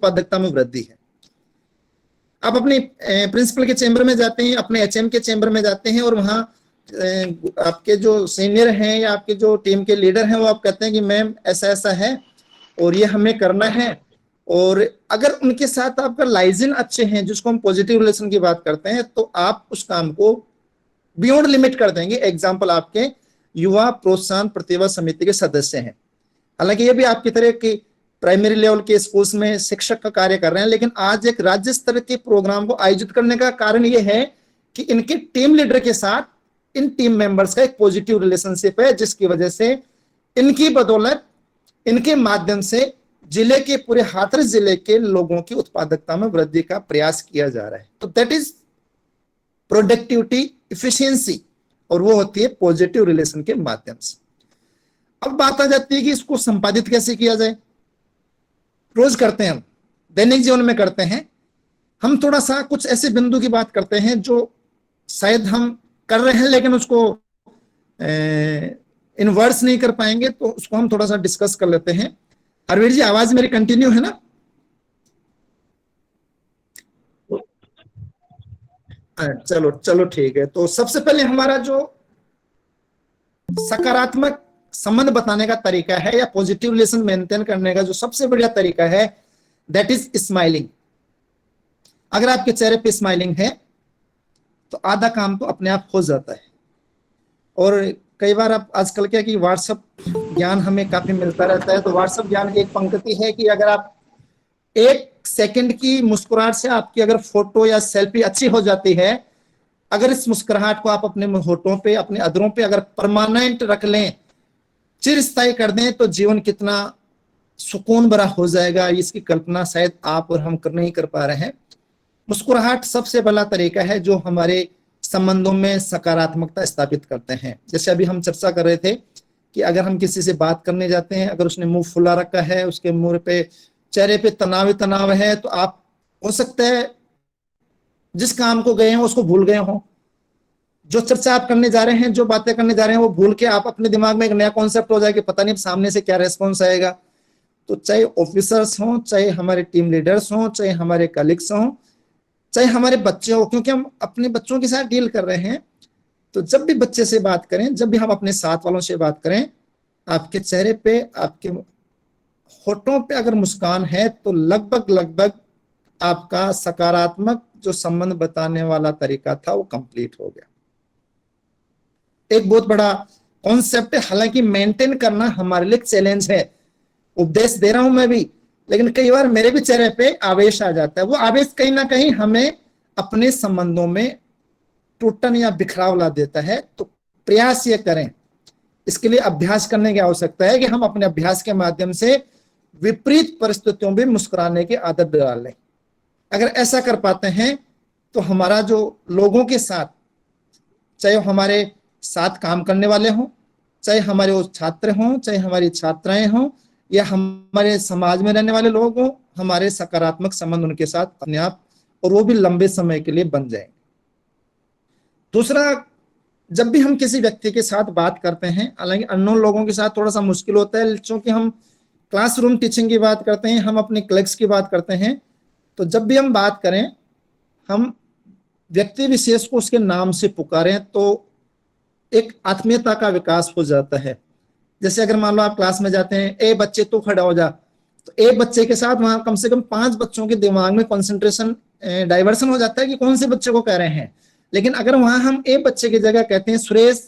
उत्पादकता में वृद्धि है। आप अपने प्रिंसिपल के चैम्बर में जाते हैं, अपने एचएम के चैम्बर में जाते हैं और वहाँ आपके जो सीनियर हैं या आपके जो टीम के लीडर हैं वो आप कहते हैं कि मैम ऐसा ऐसा है और ये हमें करना है, और अगर उनके साथ आपका लाइजन अच्छे हैं, जिसको हम पॉजिटिव रिलेशन की बात करते हैं, तो आप उस काम को बियॉन्ड लिमिट कर देंगे। एग्जाम्पल आपके युवा प्रोत्साहन प्रतिभा समिति के सदस्य हैं, हालांकि ये भी आपकी तरह की प्राइमरी लेवल के स्कूल्स में शिक्षक का कार्य कर रहे हैं, लेकिन आज एक राज्य स्तर के प्रोग्राम को आयोजित करने का कारण ये है कि इनके टीम लीडर के साथ इन टीम मेंबर्स का एक पॉजिटिव रिलेशनशिप है, जिसकी वजह से इनकी बदौलत, इनके माध्यम से जिले के पूरे हाथरस जिले के लोगों की उत्पादकता में वृद्धि का प्रयास किया जा रहा है। तो दैट इज प्रोडक्टिविटी इफिशियंसी, और वो होती है पॉजिटिव रिलेशन के माध्यम से। अब बात आ जाती है कि इसको संपादित कैसे किया जाए। रोज करते हैं हम, दैनिक जीवन में करते हैं हम, थोड़ा सा कुछ ऐसे बिंदु की बात करते हैं जो शायद हम कर रहे हैं लेकिन उसको इन वर्ड्स नहीं कर पाएंगे, तो उसको हम थोड़ा सा डिस्कस कर लेते हैं। हरवीर जी, आवाज मेरी कंटिन्यू है ना? चलो चलो ठीक है। तो सबसे पहले हमारा जो सकारात्मक संबंध बताने का तरीका है या पॉजिटिव रिलेशन मेंटेन करने का जो सबसे बढ़िया तरीका है, दैट इज स्माइलिंग। अगर आपके चेहरे पे स्माइलिंग है तो आधा काम तो अपने आप हो जाता है। और कई बार आप आजकल क्या कि व्हाट्सएप ज्ञान हमें काफी मिलता रहता है, तो व्हाट्सएप ज्ञान की एक पंक्ति है कि अगर आप 1 सेकंड की मुस्कुराहट से आपकी अगर फोटो या सेल्फी अच्छी हो जाती है, अगर इस मुस्कुराहट को आप अपने होठों पे, अपने अधरों पे अगर परमानेंट रख लें, चिरस्थायी कर दें, तो जीवन कितना सुकून भरा हो जाएगा, इसकी कल्पना शायद आप और हम नहीं कर पा रहे हैं। मुस्कुराहट सबसे बड़ा तरीका है जो हमारे संबंधों में सकारात्मकता स्थापित करते हैं। जैसे अभी हम चर्चा कर रहे थे कि अगर हम किसी से बात करने जाते हैं, अगर उसने मुंह फुला रखा है, उसके मुंह पे, चेहरे पे तनाव ही तनाव है, तो आप हो सकता है जिस काम को गए हैं उसको भूल गए हो, जो चर्चा आप करने जा रहे हैं, जो बातें करने जा रहे हैं, वो भूल के आप अपने दिमाग में एक नया कॉन्सेप्ट हो जाए कि पता नहीं सामने से क्या रेस्पॉन्स आएगा। तो चाहे ऑफिसर्स हों, चाहे हमारे टीम लीडर्स हों, चाहे हमारे कलीग्स हों, चाहे हमारे बच्चे हो, क्योंकि हम अपने बच्चों के साथ डील कर रहे हैं, तो जब भी बच्चे से बात करें, जब भी हम अपने साथ वालों से बात करें, आपके चेहरे पे, आपके होठों पे अगर मुस्कान है, तो लगभग लगभग आपका सकारात्मक जो संबंध बताने वाला तरीका था वो कंप्लीट हो गया। एक बहुत बड़ा कॉन्सेप्ट है, हालांकि मेंटेन करना हमारे लिए चैलेंज है। उपदेश दे रहा हूं मैं भी, लेकिन कई बार मेरे भी चेहरे पे आवेश आ जाता है। वो आवेश कहीं ना कहीं हमें अपने संबंधों में टूटन या बिखराव ला देता है। तो प्रयास ये करें, इसके लिए अभ्यास करने की आवश्यकता है कि हम अपने अभ्यास के माध्यम से विपरीत परिस्थितियों में मुस्कुराने की आदत डाल लें। अगर ऐसा कर पाते हैं तो हमारा जो लोगों के साथ, चाहे हमारे साथ काम करने वाले हों, चाहे हमारे वो छात्र हों, चाहे हमारी छात्राएं हों, या हमारे समाज में रहने वाले लोग हों, हमारे सकारात्मक संबंध उनके साथ अपने आप, और वो भी लंबे समय के लिए बन जाएंगे। दूसरा, जब भी हम किसी व्यक्ति के साथ बात करते हैं, हालांकि अननोन लोगों के साथ थोड़ा सा मुश्किल होता है, क्योंकि हम क्लासरूम टीचिंग की बात करते हैं, हम अपने कलीग्स की बात करते हैं, तो जब भी हम बात करें, हम व्यक्ति विशेष को उसके नाम से पुकारें, तो एक आत्मीयता का विकास हो जाता है। जैसे अगर मान लो आप क्लास में जाते हैं, ए बच्चे तो खड़ा हो जा, तो एक बच्चे के साथ वहां कम से कम 5 बच्चों के दिमाग में कंसंट्रेशन डाइवर्सन हो जाता है कि कौन से बच्चे को कह रहे हैं। लेकिन अगर वहां हम एक बच्चे की जगह कहते हैं सुरेश,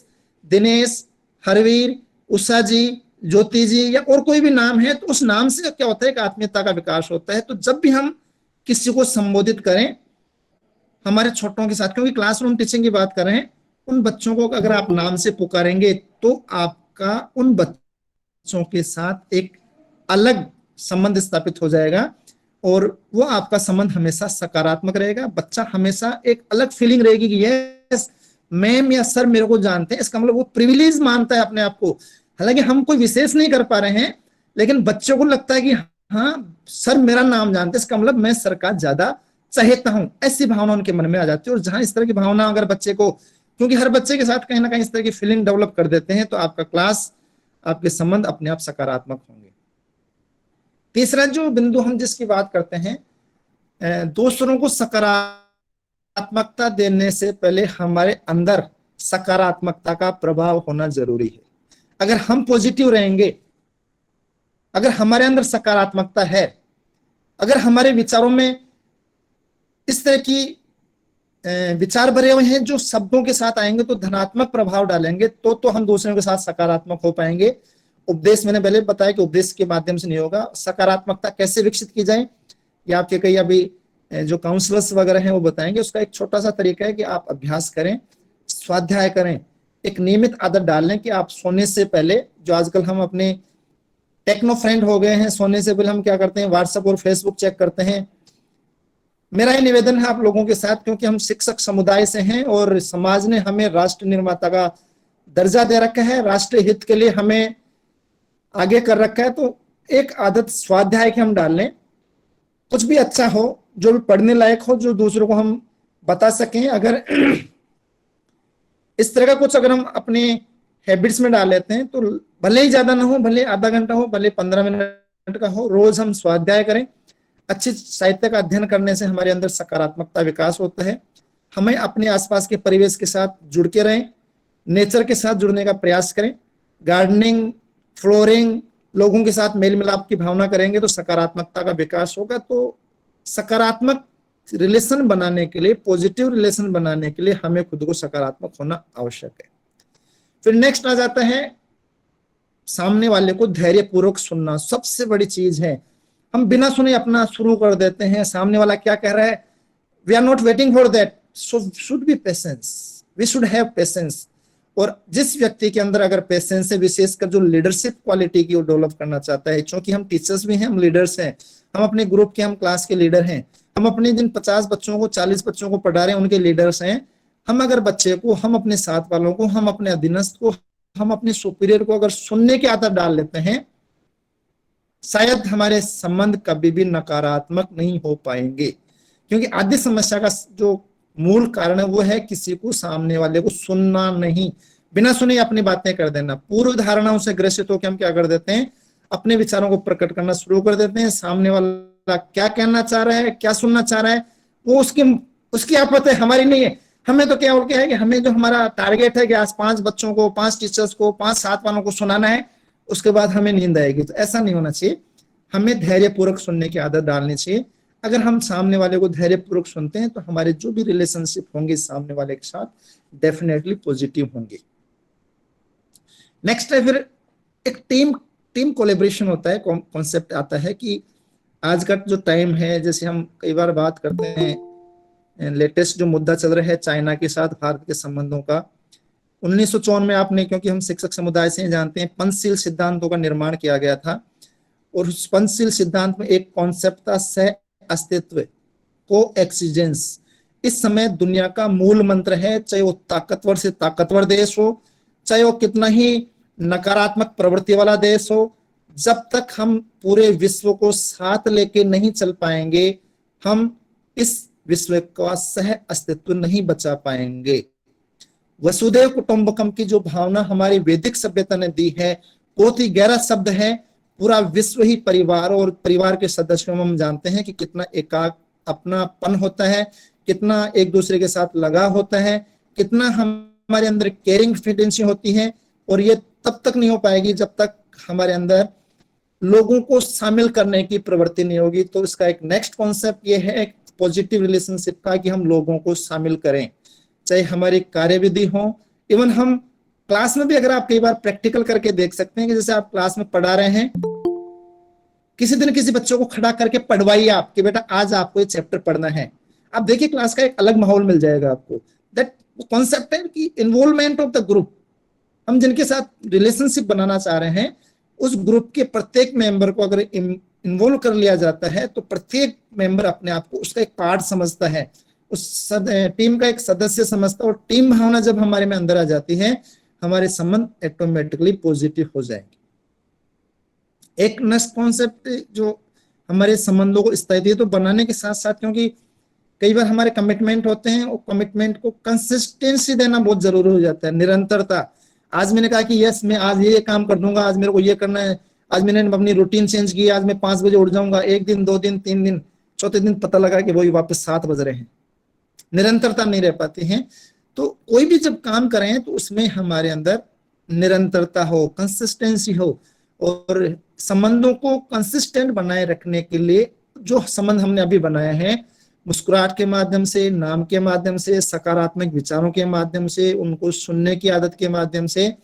दिनेश, हरवीर, उषा जी, ज्योति जी, या और कोई भी नाम है, तो उस नाम से क्या होता है, एक आत्मीयता का विकास होता है। तो जब भी हम किसी को संबोधित करें हमारे छोटों के साथ, क्योंकि क्लासरूम टीचिंग की बात कर रहे हैं, उन बच्चों को अगर आप नाम से पुकारेंगे तो आपका उन बच्चों के साथ एक अलग संबंध स्थापित हो जाएगा, और वो आपका संबंध हमेशा सकारात्मक रहेगा। बच्चा हमेशा एक अलग फीलिंग रहेगी कि यस मैम या सर मेरे को जानते हैं, इसका मतलब वो प्रिविलेज मानता है अपने आप को। हालांकि हम कोई विशेष नहीं कर पा रहे हैं, लेकिन बच्चों को लगता है कि हाँ सर मेरा नाम जानते हैं, इसका मतलब मैं सर का ज्यादा चाहता हूं। ऐसी भावना उनके मन में आ जाती है। और जहां इस तरह की भावना अगर बच्चे को, क्योंकि हर बच्चे के साथ कहीं ना कहीं इस तरह की फीलिंग डेवलप कर देते हैं, तो आपका क्लास, आपके संबंध अपने आप सकारात्मक होंगे। तीसरा जो बिंदु हम जिसकी बात करते हैं, दूसरों को सकारात्मकता देने से पहले हमारे अंदर सकारात्मकता का प्रभाव होना जरूरी है। अगर हम पॉजिटिव रहेंगे, अगर हमारे अंदर सकारात्मकता है, अगर हमारे विचारों में इस तरह की विचार भरे हुए हैं जो शब्दों के साथ आएंगे तो धनात्मक प्रभाव डालेंगे, तो हम दूसरों के साथ सकारात्मक हो पाएंगे। उपदेश मैंने पहले बताया कि उपदेश के माध्यम से नहीं होगा। सकारात्मकता कैसे विकसित की जाए, या आपके कई अभी जो काउंसलर्स वगैरह हैं वो बताएंगे। उसका एक छोटा सा तरीका है कि आप अभ्यास करें, स्वाध्याय करें, एक नियमित आदत डाल लें कि आप सोने से पहले, जो आजकल हम अपने टेक्नो फ्रेंड हो गए हैं, सोने से पहले हम क्या करते हैं, व्हाट्सएप और फेसबुक चेक करते हैं। मेरा ये निवेदन है आप लोगों के साथ, क्योंकि हम शिक्षक समुदाय से हैं और समाज ने हमें राष्ट्र निर्माता का दर्जा दे रखा है, राष्ट्रीय हित के लिए हमें आगे कर रखा है। तो एक आदत स्वाध्याय की हम डाल लें, कुछ भी अच्छा हो, जो भी पढ़ने लायक हो, जो दूसरों को हम बता सकें। अगर इस तरह का कुछ अगर हम अपने हैबिट्स में डाल लेते हैं तो भले ही ज्यादा ना हो, भले आधा घंटा हो, भले 15 मिनट का हो, रोज हम स्वाध्याय करें। अच्छे साहित्य का अध्ययन करने से हमारे अंदर सकारात्मकता विकास होता है। हमें अपने आसपास के परिवेश के साथ जुड़ के रहें, नेचर के साथ जुड़ने का प्रयास करें। गार्डनिंग, फ्लोरिंग, लोगों के साथ मेल मिलाप की भावना करेंगे तो सकारात्मकता का विकास होगा। तो सकारात्मक रिलेशन बनाने के लिए, पॉजिटिव रिलेशन बनाने के लिए हमें खुद को सकारात्मक होना आवश्यक है। फिर नेक्स्ट आ जाता है सामने वाले को धैर्यपूर्वक सुनना। सबसे बड़ी चीज है, हम बिना सुने अपना शुरू कर देते हैं। सामने वाला क्या कह रहा है, we are not waiting for that, so should be patience, we should have patience. और जिस व्यक्ति के अंदर अगर पेशेंस है, विशेषकर जो लीडरशिप क्वालिटी की वो डेवलप करना चाहता है, क्योंकि हम टीचर्स भी हैं, हम लीडर्स हैं, हम अपने ग्रुप के, हम क्लास के लीडर हैं, हम अपने जिन 50 बच्चों को, 40 बच्चों को पढ़ा रहे हैं उनके लीडर्स हैं। हम अगर बच्चे को, हम अपने साथ वालों को, हम अपने अधीनस्थ को, हम अपने सुपीरियर को अगर सुनने की आदत डाल लेते हैं, शायद हमारे संबंध कभी भी नकारात्मक नहीं हो पाएंगे। क्योंकि आधी समस्या का जो मूल कारण है वो है किसी को, सामने वाले को सुनना नहीं, बिना सुने अपनी बातें कर देना। पूर्व धारणाओं से ग्रसित होकर हम क्या कर देते हैं, अपने विचारों को प्रकट करना शुरू कर देते हैं। सामने वाला क्या कहना चाह रहा है, क्या सुनना चाह रहा है, वो उसकी आपत्ति है, हमारी नहीं है। हमें तो केवल क्या है कि हमें जो हमारा टारगेट है कि आज 5 बच्चों को, 5 टीचर्स को, 5 साथ वालों को सुनाना है, उसके बाद हमें नींद आएगी। तो ऐसा नहीं होना चाहिए। हमें धैर्यपूर्वक सुनने की आदत डालनी चाहिए। अगर हम सामने वाले को धैर्यपूर्वक सुनते हैं तो हमारे जो भी रिलेशनशिप होंगे सामने वाले के साथ डेफिनेटली पॉजिटिव होंगे। नेक्स्ट है फिर एक टीम कोलेब्रेशन होता है, कॉन्सेप्ट आता है कि आज का जो टाइम है, जैसे हम कई बार बात करते हैं, लेटेस्ट जो मुद्दा चल रहा है चाइना के साथ भारत के संबंधों का, 1954 में आपने, क्योंकि हम शिक्षक समुदाय से जानते हैं, पंचशील सिद्धांतों का निर्माण किया गया था। और उस पंचशील सिद्धांत में एक कॉन्सेप्ट था सह अस्तित्व, को एक्सीजेंस। इस समय दुनिया का मूल मंत्र है, चाहे वो ताकतवर से ताकतवर देश हो, चाहे वो कितना ही नकारात्मक प्रवृत्ति वाला देश हो, जब तक हम पूरे विश्व को साथ लेके नहीं चल पाएंगे, हम इस विश्व का सह अस्तित्व नहीं बचा पाएंगे। वसुधैव कुटुंबकम की जो भावना हमारी वैदिक सभ्यता ने दी है, बहुत ही गहरा शब्द है। पूरा विश्व ही परिवार, और परिवार के सदस्यों में हम जानते हैं कि कितना एकाक अपनापन होता है, कितना एक दूसरे के साथ लगाव होता है, कितना हमारे अंदर केयरिंग फिटेंसी होती है। और ये तब तक नहीं हो पाएगी जब तक हमारे अंदर लोगों को शामिल करने की प्रवृत्ति नहीं होगी। तो इसका एक नेक्स्ट कॉन्सेप्ट ये है पॉजिटिव रिलेशनशिप का, कि हम लोगों को शामिल करें, चाहे हमारी कार्यविधि हो। इवन हम क्लास में भी, अगर आप कई बार प्रैक्टिकल करके देख सकते हैं कि जैसे आप क्लास में पढ़ा रहे हैं, किसी दिन किसी बच्चों को खड़ा करके पढ़वाइए आप कि बेटा आज आपको ये चैप्टर पढ़ना है। आप देखिए क्लास का एक अलग माहौल मिल जाएगा आपको। दैट कॉन्सेप्ट है कि इन्वॉल्वमेंट ऑफ द ग्रुप। हम जिनके साथ रिलेशनशिप बनाना चाह रहे हैं, उस ग्रुप के प्रत्येक मेंबर को अगर इन्वॉल्व कर लिया जाता है तो प्रत्येक मेंबर अपने आप को उसका एक पार्ट समझता है, उस टीम का एक सदस्य समझता है। और टीम भावना जब हमारे में अंदर आ जाती है, हमारे संबंध ऑटोमेटिकली पॉजिटिव हो जाएंगे। एक नेक्स्ट कॉन्सेप्ट जो हमारे संबंधों को स्थायी तो बनाने के साथ साथ, क्योंकि कई बार हमारे कमिटमेंट होते हैं, और कमिटमेंट को कंसिस्टेंसी देना बहुत जरूरी हो जाता है, निरंतरता। आज मैंने कहा कि यस मैं आज ये काम कर दूंगा, आज मेरे को ये करना है, आज मैंने अपनी रूटीन चेंज की, आज मैं 5 बजे उठ जाऊंगा, 1 दिन 2 दिन 3 दिन, चौथे दिन पता लगा कि वही वापस 7 बज रहे हैं। निरंतरता नहीं रह पाती है। तो कोई भी जब काम करें तो उसमें हमारे अंदर निरंतरता हो, कंसिस्टेंसी हो, और संबंधों को कंसिस्टेंट बनाए रखने के लिए जो संबंध हमने अभी बनाए हैं, मुस्कुराहट के माध्यम से, नाम के माध्यम से, सकारात्मक विचारों के माध्यम से, उनको सुनने की आदत के माध्यम से,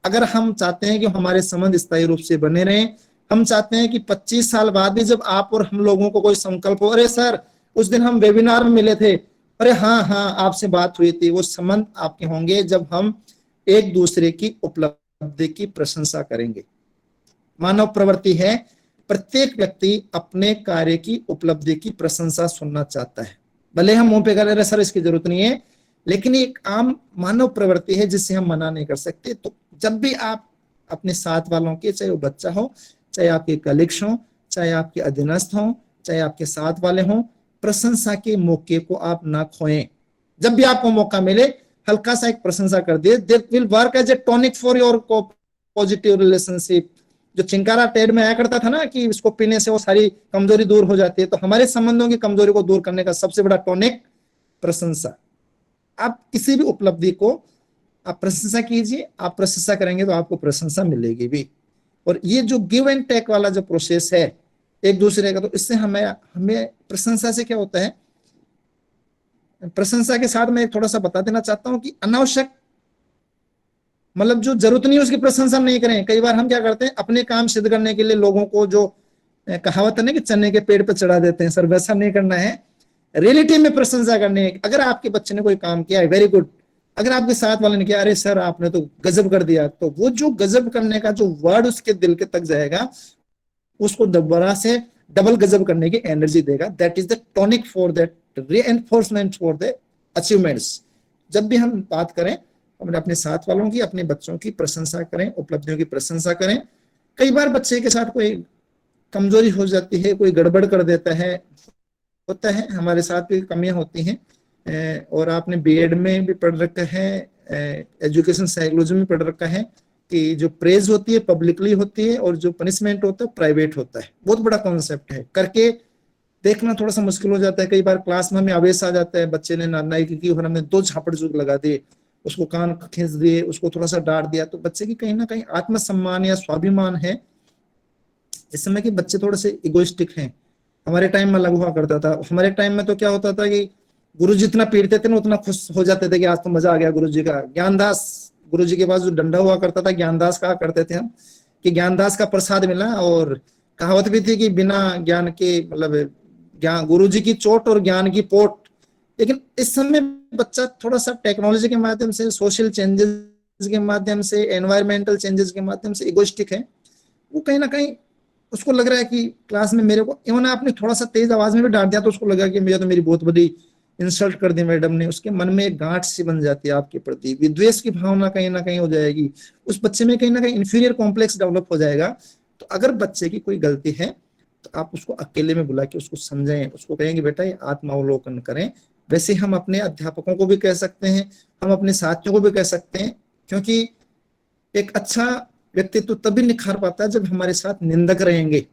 अगर हम चाहते हैं कि हमारे संबंध स्थायी रूप से बने रहें, हम चाहते हैं कि 25 साल बाद भी जब आप और हम लोगों को कोई संकल्प हो, अरे सर उस दिन हम वेबिनार में मिले थे, अरे हाँ हाँ आपसे बात हुई थी, वो संबंध आपके होंगे जब हम एक दूसरे की उपलब्धि की प्रशंसा करेंगे। मानव प्रवृत्ति है, प्रत्येक व्यक्ति अपने कार्य की उपलब्धि की प्रशंसा सुनना चाहता है, भले हम मुंह पे कह रहे सर इसकी जरूरत नहीं है, लेकिन एक आम मानव प्रवृत्ति है जिससे हम मना नहीं कर सकते। तो जब भी आप अपने साथ वालों के, चाहे वो बच्चा हो, चाहे आपके कलीग्स हो, चाहे आपके अधीनस्थ हो, चाहे आपके साथ वाले हों, प्रशंसा के मौके को आप ना खोएं। जब भी आपको मौका मिले हल्का सा एक प्रशंसा कर दिए, that will work as a tonic for your positive relationship. जो चिंकारा टेड में आया करता था ना कि इसको पीने से वो सारी कमजोरी दूर हो जाती है, तो हमारे संबंधों की कमजोरी को दूर करने का सबसे बड़ा टॉनिक प्रशंसा। आप किसी भी उपलब्धि को आप प्रशंसा कीजिए, आप प्रशंसा करेंगे तो आपको प्रशंसा मिलेगी भी। और ये जो गिव एंड टेक वाला जो प्रोसेस है एक दूसरे का, तो इससे हमें हमें प्रशंसा से क्या होता है, प्रशंसा के साथ मैं थोड़ा सा बता देना चाहता हूं कि अनावश्यक, मतलब जो जरूरत नहीं है उसकी प्रशंसा नहीं करें। कई बार हम क्या करते हैं, अपने काम सिद्ध करने के लिए लोगों को, जो कहावत है ना कि चने के पेड़ पे चढ़ा देते हैं, सर वैसा नहीं करना है, रियलिटी में प्रशंसा करनी है। अगर आपके बच्चे ने कोई काम किया है, वेरी गुड। अगर आपके साथ वाले ने किया, अरे सर आपने तो गजब कर दिया, तो वो जो गजब करने का जो वर्ड उसके दिल के तक जाएगा, उसको दोबारा से डबल गजब करने की एनर्जी देगा। That is the tonic for that reinforcement for the achievements. जब भी हम बात करें अपने साथ वालों की, अपने बच्चों की प्रशंसा करें, उपलब्धियों की प्रशंसा करें। कई बार बच्चे के साथ कोई कमजोरी हो जाती है, कोई गड़बड़ कर देता है, होता है, हमारे साथ भी कमियां होती हैं। और आपने बीएड में भी पढ़ रखा है, एजुकेशन साइकोलॉजी में पढ़ रखा है कि जो प्रेज होती है पब्लिकली होती है और जो पनिशमेंट होता है प्राइवेट होता है। बहुत बड़ा कॉन्सेप्ट है, करके देखना थोड़ा सा मुश्किल हो जाता है। कई बार क्लास में हमें आवेश आ जाता है, बच्चे ने नानाई की और हमने 2 झापड़ झूक लगा दिए, उसको कान खींच दिए, उसको थोड़ा सा डांट दिया, तो बच्चे की कहीं ना कहीं आत्मसम्मान या स्वाभिमान है। इस समय के बच्चे थोड़े से इगोइस्टिक हैं। हमारे टाइम में अलग हुआ करता था। हमारे टाइम में तो क्या होता था कि गुरु जी जितना पीटते थे ना उतना खुश हो जाते थे कि आज तो मजा आ गया गुरु जी का। ज्ञानदास, गुरु जी के पास जो डंडा हुआ करता था, ज्ञानदास कहा करते थे हम कि ज्ञानदास का प्रसाद मिला। और कहावत भी थी कि बिना ज्ञान के, मतलब ज्ञान, गुरु जी की चोट और ज्ञान की पोट। लेकिन इस समय बच्चा थोड़ा सा टेक्नोलॉजी के माध्यम से, सोशल चेंजेस के माध्यम से, एनवायरमेंटल चेंजेस के माध्यम से इगोइस्टिक है। वो कहीं ना कहीं उसको लग रहा है कि क्लास में मेरे को, इवन आपने थोड़ा सा तेज आवाज में भी डांट दिया तो उसको लगा कि मुझे तो मेरी बहुत बड़ी इंसल्ट कर दी मैडम ने। उसके मन में एक गांठ सी बन जाती है आपके प्रति, विद्वेष की भावना कहीं ना कहीं हो जाएगी। उस बच्चे में कहीं ना कहीं इंफीरियर कॉम्प्लेक्स डेवलप हो जाएगा। तो अगर बच्चे की कोई गलती है तो आप उसको अकेले में बुला के उसको समझें, उसको कहेंगे बेटा ये आत्मावलोकन करें। वैसे हम अपने अध्यापकों को भी कह सकते हैं, हम अपने साथियों को भी कह सकते हैं, क्योंकि एक अच्छा व्यक्तित्व तभी निखार पाता है जब हमारे साथ निंदक रहेंगे।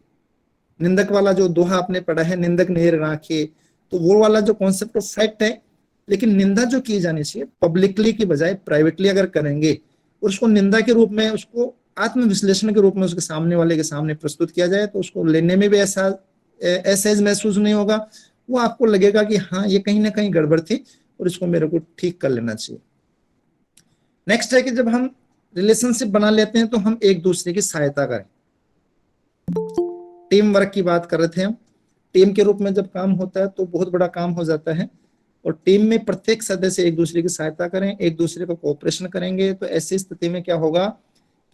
निंदक वाला जो दोहा आपने पढ़ा है, निंदक नेर राखे, तो वो वाला जो कॉन्सेप्ट ऑफ फैक्ट है। लेकिन निंदा जो की जानी चाहिए पब्लिकली की बजाय प्राइवेटली अगर करेंगे, और उसको निंदा के रूप में, उसको आत्मविश्लेषण के रूप में उसके सामने वाले के सामने प्रस्तुत किया जाए, तो उसको लेने में भी ऐसा असहज महसूस नहीं होगा। वो आपको लगेगा कि हाँ ये कहीं ना कहीं गड़बड़ थी और इसको मेरे को ठीक कर लेना चाहिए। नेक्स्ट है कि जब हम रिलेशनशिप बना लेते हैं तो हम एक दूसरे की सहायता करें। टीम वर्क की बात कर रहे थे हम। टीम के रूप में जब काम होता है तो बहुत बड़ा काम हो जाता है, और टीम में प्रत्येक सदस्य एक दूसरे की सहायता करें, एक दूसरे को कोऑपरेशन करेंगे, तो ऐसी स्थिति में क्या होगा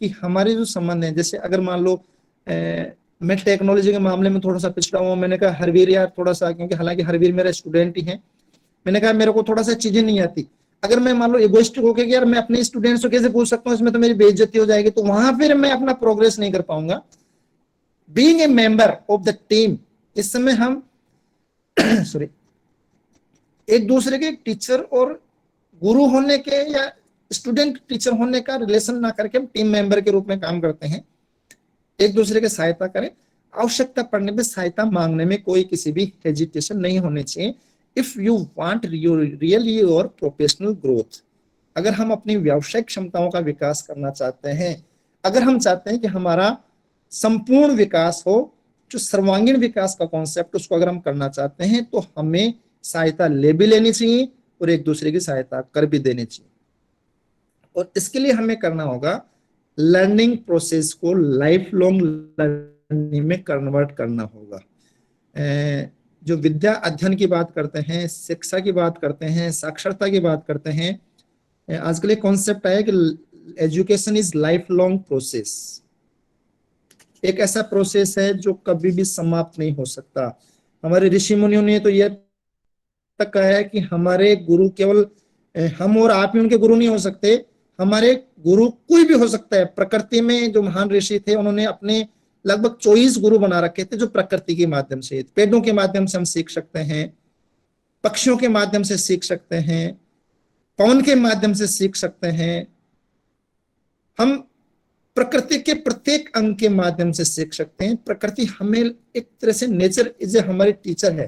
कि हमारे जो संबंध है, जैसे अगर मान लो मैं टेक्नोलॉजी के मामले में थोड़ा सा पिछड़ा हूँ, मैंने कहा हरवीर यार थोड़ा सा, क्योंकि हालांकि हरवीर मेरा स्टूडेंट ही है, मैंने कहा मेरे को थोड़ा सा चीजें नहीं आती। अगर मैं मान लो इगोइस्टिक होकर कि यार मैं अपने स्टूडेंट्स को कैसे पूछ सकता हूँ, इसमें तो मेरी बेइज्जती हो जाएगी, तो वहां फिर मैं अपना प्रोग्रेस नहीं कर पाऊंगा। Being a member of the team, इस समय हम सॉरी एक दूसरे के टीचर और गुरु होने के या स्टूडेंट टीचर होने का रिलेशन ना करके हम टीम मेंबर के रूप में काम करते हैं। एक दूसरे की सहायता करें, आवश्यकता पड़ने पे सहायता मांगने में कोई किसी भी हेजिटेशन नहीं होनी चाहिए। If you want really your professional growth, अगर हम अपनी व्यावसायिक क्षमताओं का विकास करना चाहते हैं, अगर हम चाहते हैं कि हमारा संपूर्ण विकास हो, जो सर्वांगीण विकास का कॉन्सेप्ट उसको अगर हम करना चाहते हैं, तो हमें सहायता ले भी लेनी चाहिए और एक दूसरे की सहायता कर भी देनी चाहिए। और इसके लिए हमें करना होगा लर्निंग प्रोसेस को लाइफ लॉन्ग लर्निंग में कन्वर्ट करना होगा। जो विद्या अध्ययन की बात करते हैं, शिक्षा की बात करते हैं, साक्षरता की बात करते हैं, आजकल एक कॉन्सेप्ट आया कि education is life long process. एक ऐसा प्रोसेस है जो कभी भी समाप्त नहीं हो सकता। हमारे ऋषि मुनियों ने तो यह तक कहा है कि हमारे गुरु केवल हम और आप ही उनके गुरु नहीं हो सकते, हमारे गुरु कोई भी हो सकता है। प्रकृति में जो महान ऋषि थे उन्होंने अपने लगभग 24 गुरु बना रखे थे, जो प्रकृति के माध्यम से, पेड़ों के माध्यम से हम सीख सकते हैं, पक्षियों के माध्यम से सीख सकते हैं, पवन के माध्यम से सीख सकते हैं, हम प्रकृति के प्रत्येक अंग के माध्यम से सीख सकते हैं। प्रकृति हमें एक तरह से, नेचर इज ए हमारी टीचर है,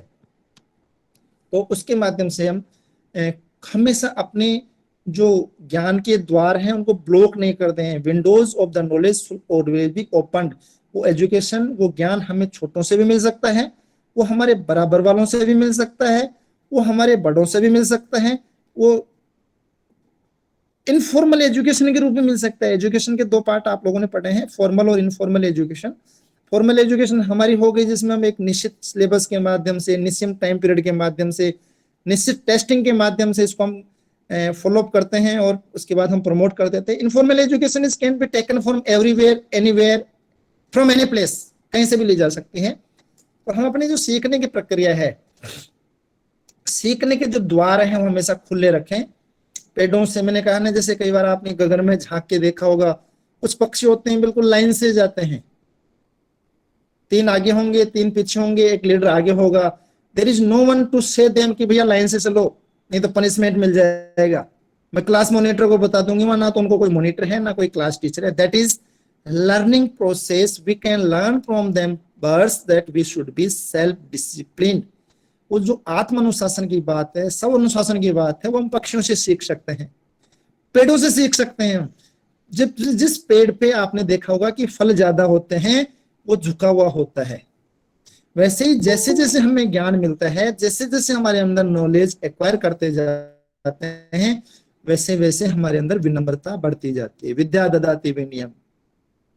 तो उसके माध्यम से हम हमेशा अपने जो ज्ञान के द्वार हैं उनको ब्लॉक नहीं कर दें। Windows of the knowledge always be open. वो एजुकेशन, वो ज्ञान हमें छोटों से भी मिल सकता है, वो हमारे बराबर वालों से भी मिल सकता है, वो हमारे बड़ों से भी मिल सकता है, वो इनफॉर्मल एजुकेशन के रूप में मिल सकता है। एजुकेशन के दो पार्ट आप लोगों ने पढ़े हैं, फॉर्मल और इनफॉर्मल एजुकेशन। फॉर्मल एजुकेशन हमारी हो गई जिसमें हम एक निश्चित सिलेबस के माध्यम से, निश्चित टाइम पीरियड के माध्यम से, निश्चित टेस्टिंग के माध्यम से इसको हम फॉलो अप करते हैं और उसके बाद हम प्रमोट कर देते हैं। Informal education is can be taken from everywhere, anywhere, from any place, कहीं से भी ली जा सकती है। तो हम अपनी जो सीखने की प्रक्रिया है, सीखने के जो द्वार हैं वो हमेशा खुले रखें। पेड़ों से, मैंने कहा ना, जैसे कई बार आपने गगन में झांक के देखा होगा, कुछ पक्षी होते हैं बिल्कुल लाइन से जाते हैं, 3 आगे होंगे, 3 पीछे होंगे, एक लीडर आगे होगा। There is no one to say them कि भैया लाइन से चलो नहीं तो पनिशमेंट मिल जाएगा। मैं क्लास मॉनिटर को बता दूंगी, वहां ना तो उनको कोई मॉनिटर है ना कोई क्लास टीचर है। That is learning process. We can learn from them birds that we should be self discipline. वो जो आत्म अनुशासन की बात है, सब अनुशासन की बात है, वो हम पक्षियों से सीख सकते हैं, पेड़ों से सीख सकते हैं। जिस पेड़ पे आपने देखा होगा कि फल ज्यादा होते हैं वो झुका हुआ होता है। वैसे ही जैसे जैसे हमें ज्ञान मिलता है, जैसे जैसे हमारे अंदर नॉलेज एक्वायर करते जाते हैं, वैसे वैसे हमारे अंदर विनम्रता बढ़ती जाती है। विद्या ददाति विनयम।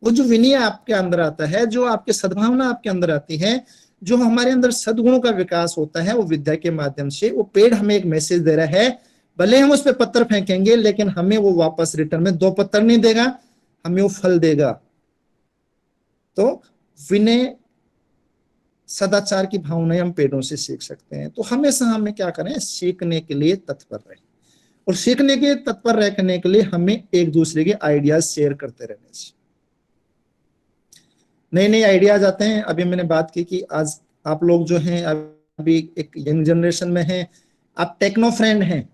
वो जो विनय आपके अंदर आता है, जो आपके सद्भावना आपके अंदर आती है, जो हमारे अंदर सद्गुणों का विकास होता है, वो विद्या के माध्यम से। वो पेड़ हमें एक मैसेज दे रहा है, भले हम उस पर पत्थर फेंकेंगे लेकिन हमें वो वापस रिटर्न में 2 पत्थर नहीं देगा, हमें वो फल देगा। तो विनय, सदाचार की भावनाएं हम पेड़ों से सीख सकते हैं। तो हमेशा हमें क्या करें, सीखने के लिए तत्पर रहें, और सीखने के तत्पर रहने के लिए हमें एक दूसरे के आइडियाज शेयर करते रहने चाहिए। नए नए आइडियाज आते हैं। अभी मैंने बात की कि आज आप लोग जो हैं अभी एक यंग जनरेशन में हैं, आप टेक्नो फ्रेंड हैं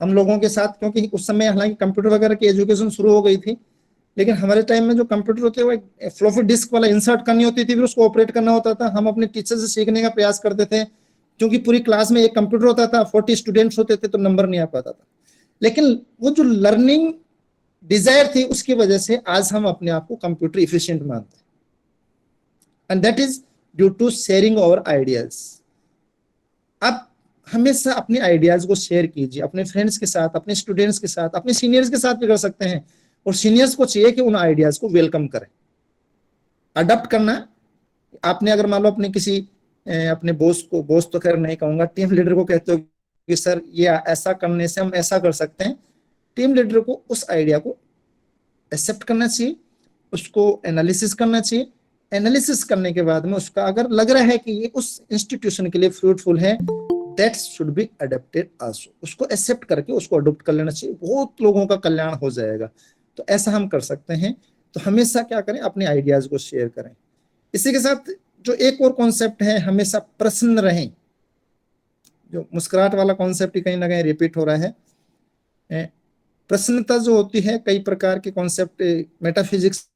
हम लोगों के साथ, क्योंकि उस समय हालांकि कंप्यूटर वगैरह की एजुकेशन शुरू हो गई थी, लेकिन हमारे टाइम में जो कंप्यूटर होते हैं वो एक फ्लॉपी डिस्क वाला इंसर्ट करनी होती थी, फिर उसको ऑपरेट करना होता था। हम अपने टीचर से सीखने का प्रयास करते थे, क्योंकि पूरी क्लास में एक कंप्यूटर होता था, 40 स्टूडेंट्स होते थे तो नंबर नहीं आ पाता था। लेकिन वो जो लर्निंग डिजायर थी उसकी वजह से आज हम अपने आप को कंप्यूटर इफिशियंट मानते हैं, and that is due to sharing our ideas. आप हमेशा अपने आइडियाज को शेयर कीजिए, अपने फ्रेंड्स के साथ, अपने स्टूडेंट्स के साथ, अपने सीनियर्स के साथ भी कर सकते हैं। और सीनियर्स को चाहिए कि उन आइडियाज को वेलकम करें, अडॉप्ट करना। आपने अगर मान लो अपने किसी अपने बॉस को, बॉस तो खैर नहीं कहूंगा, टीम लीडर को कहते हो कि सर ये ऐसा करने से हम ऐसा कर सकते हैं, टीम लीडर को उस आइडिया को एक्सेप्ट करना चाहिए, उसको एनालिसिस करना चाहिए। एनालिसिस करने के बाद में उसका अगर लग रहा है कि ये उस इंस्टीट्यूशन के लिए फ्रूटफुल है, that should be adopted also. उसको एक्सेप्ट करके उसको अडोप्ट कर लेना चाहिए, बहुत लोगों का कल्याण हो जाएगा। तो ऐसा हम कर सकते हैं। तो हमेशा क्या करें, अपने आइडियाज को शेयर करें। इसी के साथ जो एक और कॉन्सेप्ट है, हमेशा प्रसन्न रहें। जो मुस्कुराहट वाला कॉन्सेप्ट ही कहीं ना कहीं रिपीट हो रहा है। प्रसन्नता जो होती है, कई प्रकार के कॉन्सेप्ट मेटाफिजिक्स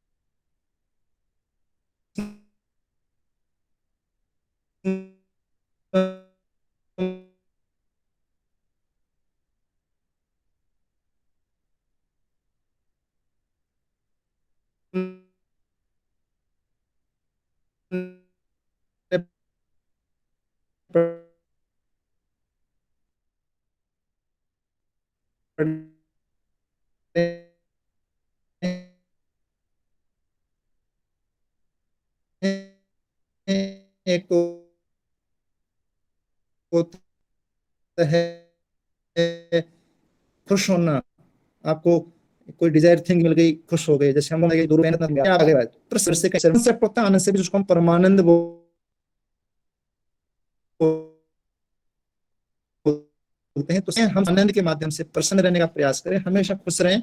एक तो होता है खुश होना, आपको कोई डिजायर थिंग मिल गई, खुश हो गए, जैसे हम लोग दूर मेहनत नहीं आगे बात तो सिर से कंसेप्ट होता है आनंद से भी, जिसको हम परमानंद बोलते हैं। तो हम आनंद के माध्यम से प्रसन्न रहने का प्रयास करें, हमेशा खुश रहें।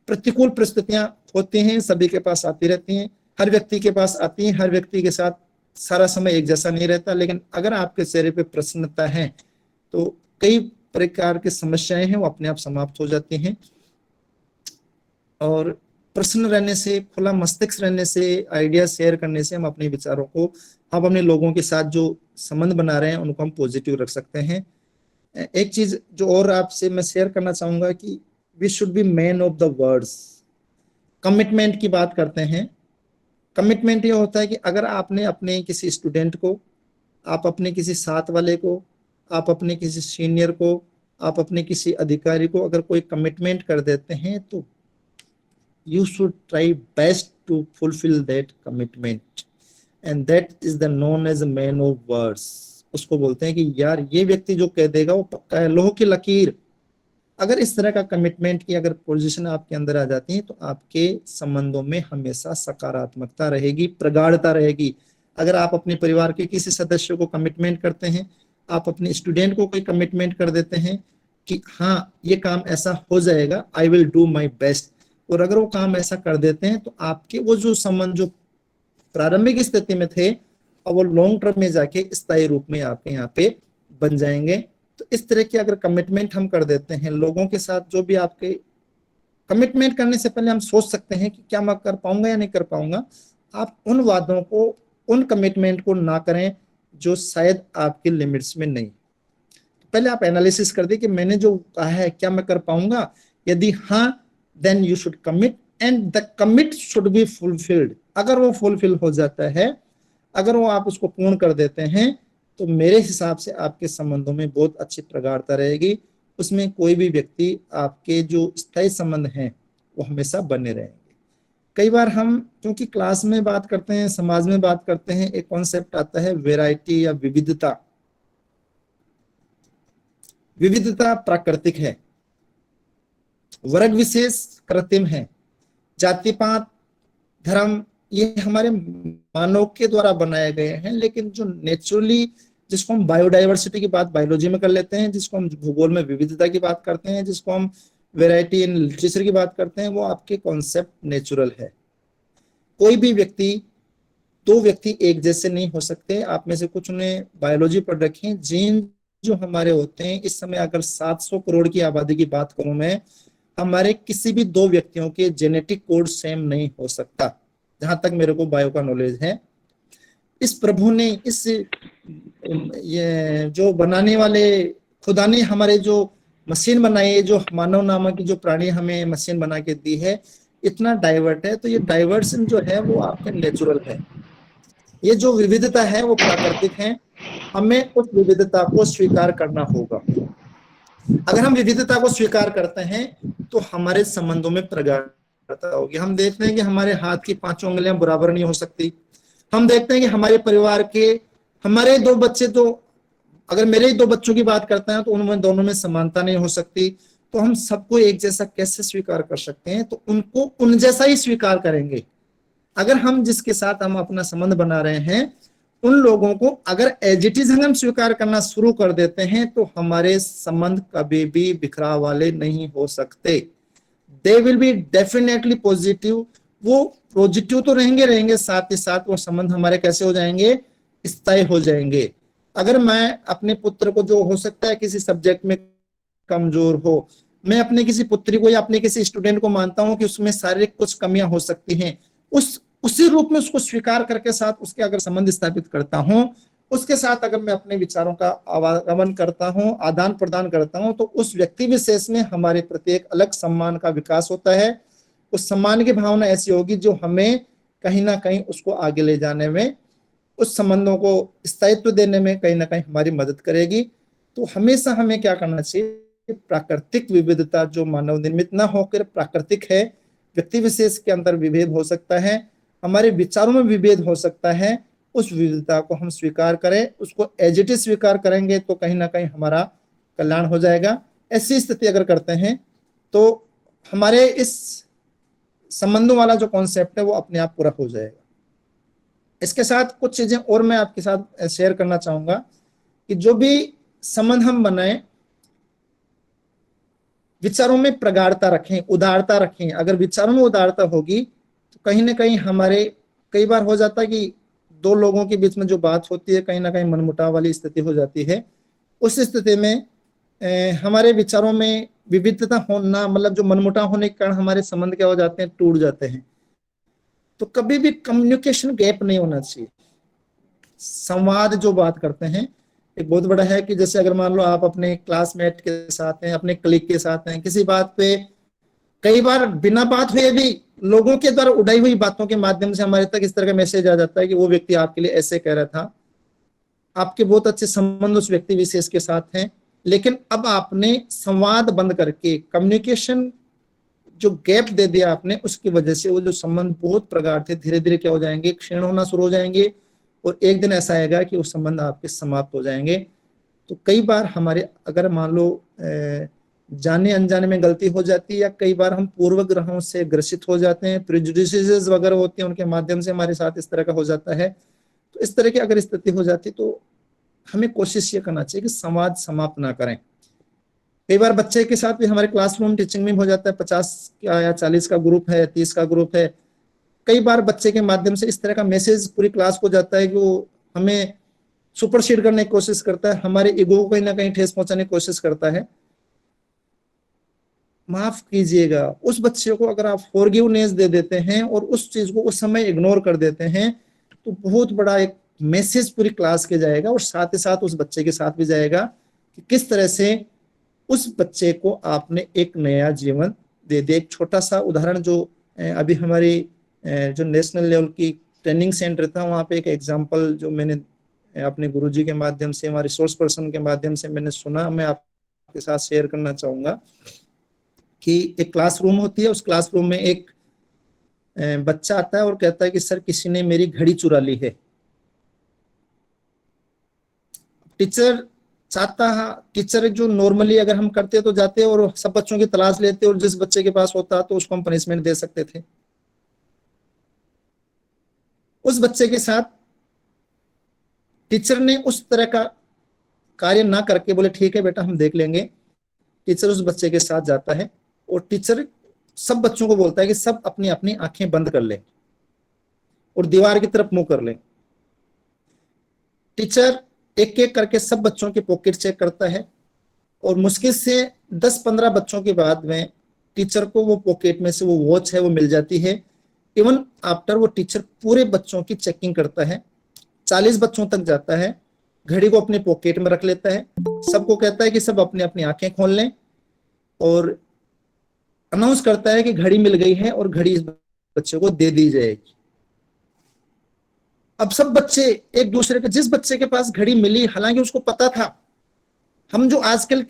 प्रतिकूल परिस्थितियां होती हैं, सभी के पास आती रहती हैं, हर व्यक्ति के पास आती हैं, हर व्यक्ति के साथ सारा समय एक जैसा नहीं रहता, लेकिन अगर आपके चेहरे पे प्रसन्नता है तो कई प्रकार की समस्याएं हैं वो अपने आप समाप्त हो जाती हैं। और प्रसन्न रहने से, खुला मस्तिष्क रहने से, आइडिया शेयर करने से हम अपने विचारों को, हम अपने लोगों के साथ जो संबंध बना रहे हैं उनको हम पॉजिटिव रख सकते हैं। एक चीज जो और आपसे मैं शेयर करना चाहूंगा कि we should be man of the words. Commitment की बात करते हैं। कमिटमेंट ये होता है कि अगर आपने अपने किसी स्टूडेंट को, आप अपने किसी साथ वाले को, आप अपने किसी सीनियर को, आप अपने किसी अधिकारी को अगर कोई कमिटमेंट कर देते हैं तो you should try best to fulfill that commitment, and that is the known as a man of words। उसको बोलते हैं कि यार ये व्यक्ति जो कह देगा वो पक्का है, लोह की लकीर। अगर इस तरह का कमिटमेंट की अगर पोजीशन आपके अंदर आ जाती है तो आपके संबंधों में हमेशा सकारात्मकता रहेगी, प्रगाढ़ता रहेगी। अगर आप अपने परिवार के किसी सदस्य को कमिटमेंट करते हैं, आप अपने स्टूडेंट को कोई कमिटमेंट कर देते हैं कि हाँ ये काम ऐसा हो जाएगा, I will do my best, और अगर वो काम ऐसा कर देते हैं तो आपके वो जो संबंध जो प्रारंभिक स्थिति में थे और वो लॉन्ग टर्म में जाके स्थायी रूप में आपके यहाँ पे बन जाएंगे। तो इस तरह की अगर कमिटमेंट हम कर देते हैं लोगों के साथ, जो भी आपके कमिटमेंट करने से पहले हम सोच सकते हैं कि क्या मैं कर पाऊंगा या नहीं कर पाऊंगा। आप उन वादों को, उन कमिटमेंट को ना करें जो शायद आपकी लिमिट्स में नहीं। पहले आप एनालिसिस कर दे कि मैंने जो कहा है क्या मैं कर पाऊंगा, यदि हाँ then you should commit, and the commit should be fulfilled. अगर वो फुलफिल हो जाता है, अगर वो आप उसको पूर्ण कर देते हैं तो मेरे हिसाब से आपके संबंधों में बहुत अच्छी प्रगाढ़ता रहेगी। उसमें कोई भी व्यक्ति, आपके जो स्थायी संबंध हैं वो हमेशा बने रहेंगे। कई बार हम क्योंकि क्लास में बात करते हैं, समाज में बात करते हैं, एक कॉन्सेप्ट आता है वैरायटी या विविधता। विविधता प्राकृतिक है, वर्ग विशेष कृत्रिम है, जाति पात धर्म ये हमारे मानव के द्वारा बनाए गए हैं, लेकिन जो नेचुरली, जिसको हम बायोडाइवर्सिटी की बात बायोलॉजी में कर लेते हैं, जिसको हम भूगोल में विविधता की बात करते हैं, जिसको हम वैरायटी इन लिटरेचर की बात करते हैं, वो आपके कॉन्सेप्ट नेचुरल है। कोई भी व्यक्ति, दो व्यक्ति एक जैसे नहीं हो सकते। आप में से कुछ ने बायोलॉजी पढ़ रखी है, जीन जो हमारे होते हैं, इस समय अगर 700 करोड़ की आबादी की बात करूं मैं, हमारे किसी भी दो व्यक्तियों के जेनेटिक कोड सेम नहीं हो सकता, जहां तक मेरे को बायो का नॉलेज है। इस प्रभु ने, इस ये जो बनाने वाले खुदा ने हमारे जो मशीन बनाई है, जो मानव नामक की जो प्राणी हमें मशीन बना के दी है, इतना डाइवर्ट है। तो ये डाइवर्सन जो है वो आपका नेचुरल है। ये जो विविधता है वो प्राकृतिक है, हमें उस विविधता को स्वीकार करना होगा। अगर हम विविधता को स्वीकार करते हैं तो हमारे संबंधों में प्रगाढ़ता होगी। हम देखते हैं कि हमारे हाथ की पांचों उंगलियां बराबर नहीं हो सकती। हम देखते हैं कि हमारे परिवार के, हमारे दो बच्चे, तो अगर मेरे ही दो बच्चों की बात करते हैं तो उनमें दोनों में समानता नहीं हो सकती। तो हम सबको एक जैसा कैसे स्वीकार कर सकते हैं? तो उनको उन जैसा ही स्वीकार करेंगे। अगर हम जिसके साथ हम अपना संबंध बना रहे हैं, उन लोगों को अगर एज इट इज हम स्वीकार करना शुरू कर देते हैं तो हमारे संबंध कभी भी बिखराव वाले नहीं हो सकते। They will be definitely positive. वो पॉजिटिव तो रहेंगे रहेंगे, साथ ही साथ वो संबंध हमारे कैसे हो जाएंगे? स्थायी हो जाएंगे। अगर मैं अपने पुत्र को, जो हो सकता है किसी सब्जेक्ट में कमजोर हो, मैं अपने किसी पुत्री को या अपने किसी स्टूडेंट को मानता हूं कि उसमें शारीरिक कुछ कमियां हो सकती हैं, उसी रूप में उसको स्वीकार करके साथ उसके अगर संबंध स्थापित करता हूं उसके साथ अगर मैं अपने विचारों का आवागमन करता हूँ, आदान प्रदान करता हूँ, तो उस व्यक्ति विशेष में हमारे प्रति एक अलग सम्मान का विकास होता है। उस सम्मान की भावना ऐसी होगी जो हमें कहीं ना कहीं उसको आगे ले जाने में, उस संबंधों को स्थायित्व देने में कहीं ना कहीं हमारी मदद करेगी। तो हमेशा हमें क्या करना चाहिए, प्राकृतिक विविधता जो मानव निर्मित ना होकर प्राकृतिक है, व्यक्ति विशेष के अंदर विभेद हो सकता है, हमारे विचारों में विभेद हो सकता है, उस विविधता को हम स्वीकार करें, उसको एज इट इज स्वीकार करेंगे तो कहीं ना कहीं हमारा कल्याण हो जाएगा। ऐसी स्थिति अगर करते हैं तो हमारे इस संबंधों वाला जो कॉन्सेप्ट है वो अपने आप पूरा हो जाएगा। इसके साथ कुछ चीजें और मैं आपके साथ शेयर करना चाहूंगा कि जो भी संबंध हम बनाए, विचारों में प्रगाढ़ता रखें, उदारता रखें। अगर विचारों में उदारता होगी तो कहीं ना कहीं हमारे, कई बार हो जाता है कि दो लोगों के बीच में जो बात होती है कहीं ना कहीं मनमुटाव वाली स्थिति हो जाती है। उस स्थिति में हमारे विचारों में विविधता होना, मतलब जो मनमुटाव होने के कारण हमारे संबंध क्या हो जाते हैं, टूट जाते हैं। तो कभी भी कम्युनिकेशन गैप नहीं होना चाहिए। संवाद जो बात करते हैं एक बहुत बड़ा है कि जैसे अगर मान लो आप अपने क्लासमेट के साथ हैं, अपने कलीग के साथ हैं, किसी बात पे कई बार बिना बात हुए भी लोगों के द्वारा उड़ाई हुई बातों के माध्यम से हमारे तक इस तरह का मैसेज आ जाता है कि वो व्यक्ति आपके लिए ऐसे कह रहा था। आपके बहुत अच्छे संबंध उस व्यक्ति विशेष के साथ हैं, लेकिन अब आपने संवाद बंद करके कम्युनिकेशन जो गैप दे दिया आपने, उसकी वजह से वो जो संबंध बहुत प्रगाढ़ थे धीरे धीरे क्या हो जाएंगे, क्षीण होना शुरू हो जाएंगे और एक दिन ऐसा आएगा कि वो संबंध आपके समाप्त हो जाएंगे। तो कई बार हमारे, अगर मान लो जाने अनजाने में गलती हो जाती है, या कई बार हम पूर्वग्रहों से ग्रसित हो जाते हैं, प्रेजुडिसेस वगैरह होती हैं, उनके माध्यम से हमारे साथ इस तरह का हो जाता है। तो इस तरह की अगर स्थिति हो जाती तो हमें कोशिश ये करना चाहिए कि संवाद समाप्त ना करें। कई बार बच्चे के साथ भी हमारे क्लासरूम टीचिंग में हो जाता है, 50 या 40 का ग्रुप है, 30 का ग्रुप है, कई बार बच्चे के माध्यम से इस तरह का मैसेज पूरी क्लास को जाता है कि वो हमें सुपरसीड करने की कोशिश करता है, हमारे ईगो को कहीं ना कहीं ठेस पहुंचाने की कोशिश करता है। माफ कीजिएगा, उस बच्चे को अगर आप फॉरगिवनेस दे देते हैं और उस चीज को उस समय इग्नोर कर देते हैं तो बहुत बड़ा एक मैसेज पूरी क्लास के जाएगा और साथ ही साथ उस बच्चे के साथ भी जाएगा कि किस तरह से उस बच्चे को आपने एक नया जीवन दे दिया। एक छोटा सा उदाहरण जो अभी हमारी जो नेशनल लेवल की ट्रेनिंग सेंटर था, वहाँ पे एक एग्जांपल जो मैंने अपने गुरुजी के माध्यम से, हमारे रिसोर्स पर्सन के माध्यम से मैंने सुना, मैं आपके साथ शेयर करना चाहूंगा कि एक क्लासरूम होती है, उस क्लासरूम में एक बच्चा आता है और कहता है कि सर किसी ने मेरी घड़ी चुरा ली है। टीचर चाहता है, टीचर जो नॉर्मली अगर हम करते तो जाते और सब बच्चों की तलाश लेते और जिस बच्चे के पास होता तो उसको हम पनिशमेंट दे सकते थे। उस बच्चे के साथ टीचर ने उस तरह का कार्य ना करके बोले ठीक है बेटा हम देख लेंगे। टीचर उस बच्चे के साथ जाता है और टीचर सब बच्चों को बोलता है कि सब अपनी अपनी आंखें बंद कर लें और दीवार की तरफ मुंह कर लें। टीचर एक एक करके सब बच्चों के पॉकेट चेक करता है और मुश्किल से 10-15 बच्चों के बाद में टीचर को वो पॉकेट में से वो वॉच है वो मिल जाती है। इवन आफ्टर वो टीचर पूरे बच्चों की चेकिंग करता है, 40 बच्चों तक जाता है, घड़ी को अपने पॉकेट में रख लेता है, सबको कहता है कि सब अपनी अपनी आंखें खोल लें और अनाउंस करता है कि घड़ी मिल गई है और घड़ी इस बच्चे को दे दी जाएगी। अब सब बच्चे एक दूसरे के, जिस बच्चे के पास घड़ी मिली हालांकि उसको पता था, हम जो आजकल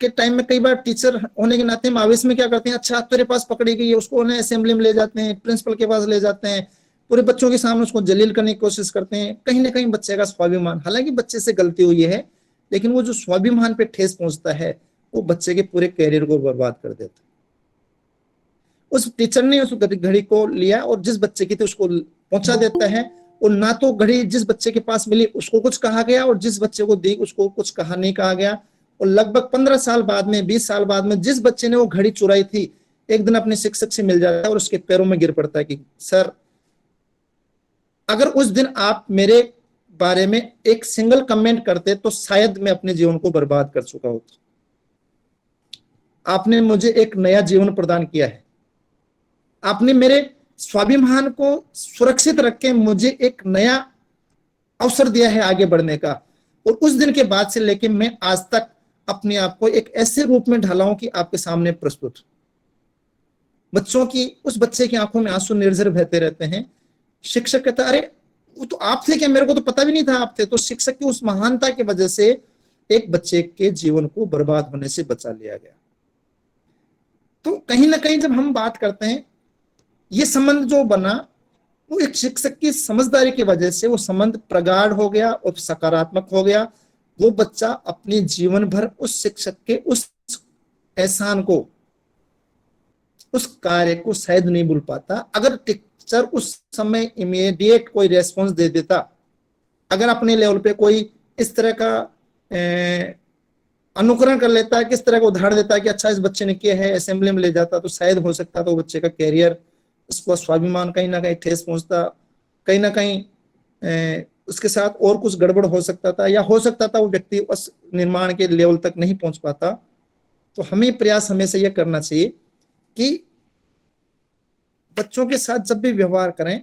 के टाइम में कई बार टीचर होने के नाते हम आवेश में क्या करते हैं, अच्छा तेरे पास पकड़ी गई है, उसको उन्हें असेंबली में ले जाते हैं, प्रिंसिपल के पास ले जाते हैं, पूरे बच्चों के सामने उसको जलील करने की कोशिश करते हैं। कहीं ना कहीं बच्चे का स्वाभिमान, हालांकि बच्चे से गलती हुई है लेकिन वो जो स्वाभिमान पे ठेस पहुंचता है वो बच्चे के पूरे कैरियर को बर्बाद कर देता है। उस टीचर ने उस घड़ी को लिया और जिस बच्चे की थी उसको पहुंचा देता है और ना तो घड़ी जिस बच्चे के पास मिली उसको कुछ कहा गया और जिस बच्चे को दी उसको कुछ कहा नहीं कहा गया। और लगभग 15 साल बाद में, 20 साल बाद में जिस बच्चे ने वो घड़ी चुराई थी एक दिन अपने शिक्षक से मिल जाता है और उसके पैरों में गिर पड़ता है कि सर अगर उस दिन आप मेरे बारे में एक सिंगल कमेंट करते तो शायद मैं अपने जीवन को बर्बाद कर चुका होता। आपने मुझे एक नया जीवन प्रदान किया है, आपने मेरे स्वाभिमान को सुरक्षित रख के मुझे एक नया अवसर दिया है आगे बढ़ने का। और उस दिन के बाद से लेके मैं आज तक अपने आप को एक ऐसे रूप में ढाला हूं कि आपके सामने प्रस्तुत। बच्चों की, उस बच्चे की आंखों में आंसू निर्जर बहते रहते हैं। शिक्षक कहता अरे वो तो आप थे क्या, मेरे को तो पता भी नहीं था आप थे। तो शिक्षक की उस महानता की वजह से एक बच्चे के जीवन को बर्बाद होने से बचा लिया गया। तो कहीं ना कहीं जब हम बात करते हैं, ये संबंध जो बना वो एक शिक्षक की समझदारी की वजह से वो संबंध प्रगाढ़ हो गया और सकारात्मक हो गया। वो बच्चा अपने जीवन भर उस शिक्षक के उस एहसान को, उस कार्य को शायद नहीं भूल पाता। अगर टीचर उस समय इमीडिएट कोई रेस्पॉन्स दे देता, अगर अपने लेवल पे कोई इस तरह का अनुकरण कर लेता है, किस तरह का उदाहरण देता है कि अच्छा इस बच्चे ने किया है, असेंबली में ले जाता, तो शायद हो सकता तो बच्चे का कैरियर, उसको स्वाभिमान कहीं ना कहीं ठेस पहुंचता, कहीं ना कहीं उसके साथ और कुछ गड़बड़ हो सकता था, या हो सकता था वो व्यक्ति उस निर्माण के लेवल तक नहीं पहुंच पाता। तो हमें प्रयास हमेशा यह करना चाहिए कि बच्चों के साथ जब भी व्यवहार करें,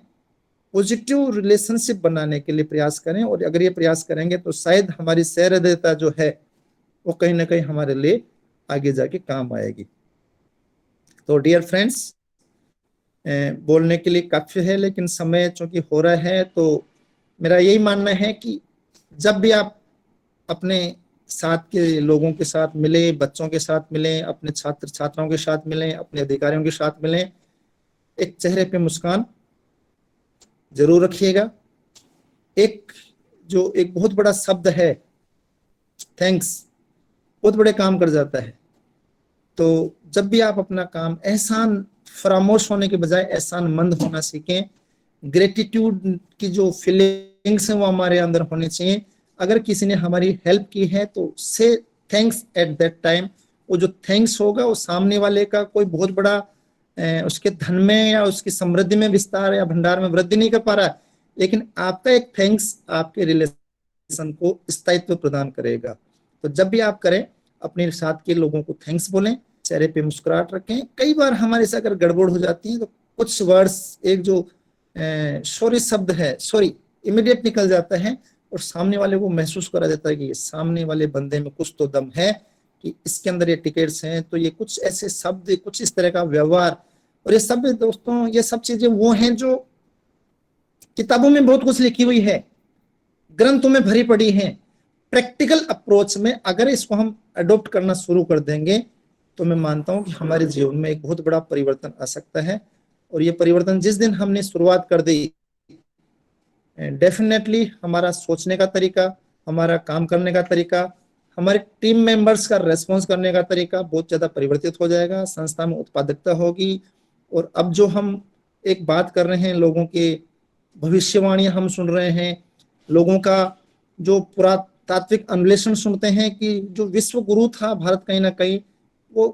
पॉजिटिव रिलेशनशिप बनाने के लिए प्रयास करें। और अगर ये प्रयास करेंगे तो शायद हमारी सहृदयता जो है वो कहीं ना कहीं हमारे लिए आगे जाके काम आएगी। तो डियर फ्रेंड्स, बोलने के लिए काफी है, लेकिन समय चूंकि हो रहा है, तो मेरा यही मानना है कि जब भी आप अपने साथ के लोगों के साथ मिले, बच्चों के साथ मिलें, अपने छात्र छात्राओं के साथ मिलें, अपने अधिकारियों के साथ मिलें, एक चेहरे पे मुस्कान जरूर रखिएगा। एक बहुत बड़ा शब्द है थैंक्स, बहुत बड़े काम कर जाता है। तो जब भी आप अपना काम एहसान फरामोश होने के बजाय एहसान मंद होना सीखें। ग्रेटिट्यूड की जो फीलिंग्स हैं वो हमारे अंदर होनी चाहिए। अगर किसी ने हमारी हेल्प की है तो से थैंक्स एट दैट टाइम। वो जो थैंक्स होगा वो सामने वाले का कोई बहुत बड़ा उसके धन में या उसकी समृद्धि में विस्तार या भंडार में वृद्धि नहीं कर पा रहा है, लेकिन आपका एक थैंक्स आपके रिलेशन को स्थायित्व प्रदान करेगा। तो जब भी आप करें, अपने साथ के लोगों को थैंक्स बोलें, चेहरे पे मुस्कुराहट रखें। कई बार हमारे से अगर गड़बड़ हो जाती है तो कुछ वर्ड्स, एक जो सॉरी शब्द है, सॉरी इमीडिएट निकल जाता है और सामने वाले को महसूस करा देता है कि सामने वाले बंदे में कुछ तो दम है, कि इसके अंदर ये टिकट्स हैं। तो ये कुछ ऐसे शब्द, कुछ इस तरह का व्यवहार, और ये सब दोस्तों, ये सब चीजें वो हैं जो किताबों में बहुत कुछ लिखी हुई है, ग्रंथों में भरी पड़ी हैं। प्रैक्टिकल अप्रोच में अगर इसको हम अडॉप्ट करना शुरू कर देंगे तो मैं मानता हूं कि हमारे जीवन में एक बहुत बड़ा परिवर्तन आ सकता है। और ये परिवर्तन जिस दिन हमने शुरुआत कर दी, डेफिनेटली हमारा सोचने का तरीका, हमारा काम करने का तरीका, हमारे टीम मेंबर्स का रेस्पॉन्स करने का तरीका बहुत ज्यादा परिवर्तित हो जाएगा। संस्था में उत्पादकता होगी। और अब जो हम एक बात कर रहे हैं, लोगों के भविष्यवाणियां हम सुन रहे हैं, लोगों का जो पुरातात्विक अन्वेषण सुनते हैं कि जो विश्व गुरु था भारत, कहीं ना कहीं वो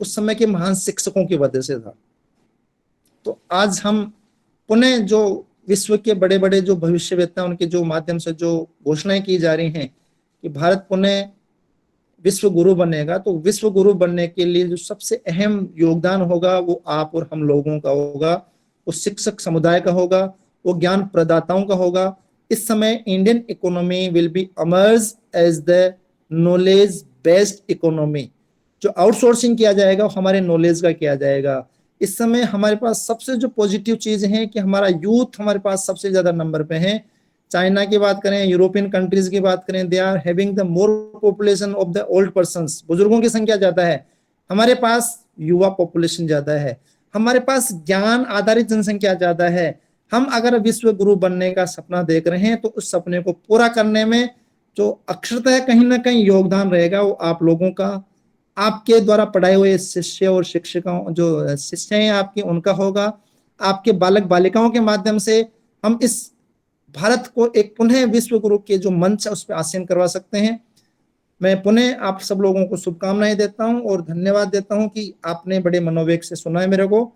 उस समय के महान शिक्षकों की वजह से था। तो आज हम पुनः जो विश्व के बड़े बड़े जो भविष्यवेत्ता, उनके जो माध्यम से जो घोषणाएं की जा रही हैं कि भारत पुनः विश्व गुरु बनेगा, तो विश्व गुरु बनने के लिए जो सबसे अहम योगदान होगा वो आप और हम लोगों का होगा, वो शिक्षक समुदाय का होगा, वो ज्ञान प्रदाताओं का होगा। इस समय Indian economy will be emerge as the knowledge based economy. जो आउटसोर्सिंग किया जाएगा वो हमारे नॉलेज का किया जाएगा। इस समय हमारे पास सबसे जो पॉजिटिव चीज है कि हमारा यूथ हमारे पास सबसे ज्यादा नंबर पे है। चाइना की बात करें, यूरोपियन कंट्रीज की बात करें, they are having the more population of the old persons, बुजुर्गों की संख्या ज्यादा है। हमारे पास युवा पॉपुलेशन ज्यादा है, हमारे पास ज्ञान आधारित जनसंख्या ज्यादा है। हम अगर विश्व गुरु बनने का सपना देख रहे हैं तो उस सपने को पूरा करने में जो अक्षरतः कहीं ना कहीं योगदान रहेगा वो आप लोगों का, आपके द्वारा पढ़ाए हुए शिष्य और शिक्षकों, जो शिष्य हैं आपके, उनका होगा। आपके बालक बालिकाओं के माध्यम से हम इस भारत को एक पुनः विश्व गुरु के जो मंच है उस पर आसीन करवा सकते हैं। मैं पुनः आप सब लोगों को शुभकामनाएं देता हूं और धन्यवाद देता हूं कि आपने बड़े मनोवेग से सुना है मेरे को।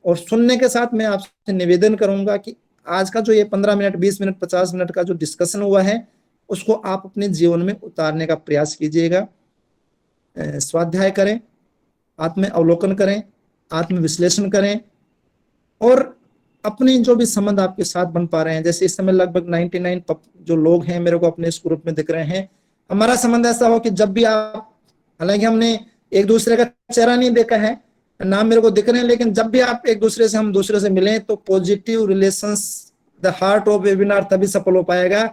और सुनने के साथ मैं आपसे निवेदन करूंगा कि आज का जो ये 15 मिनट, 20 मिनट, 50 मिनट का जो डिस्कशन हुआ है उसको आप अपने जीवन में उतारने का प्रयास कीजिएगा। स्वाध्याय करें, आत्म अवलोकन करें, आत्म विश्लेषण करें और अपने जो भी संबंध आपके साथ बन पा रहे हैं, जैसे इस समय लगभग 99 जो लोग हैं मेरे को अपने इस ग्रुप में दिख रहे हैं, हमारा संबंध ऐसा हो कि जब भी आप, हालांकि हमने एक दूसरे का चेहरा नहीं देखा है, नाम मेरे को दिख रहे हैं, लेकिन जब भी आप एक दूसरे से, हम दूसरे से मिलें तो positive relations, the heart of webinar तभी सफल हो पाएगा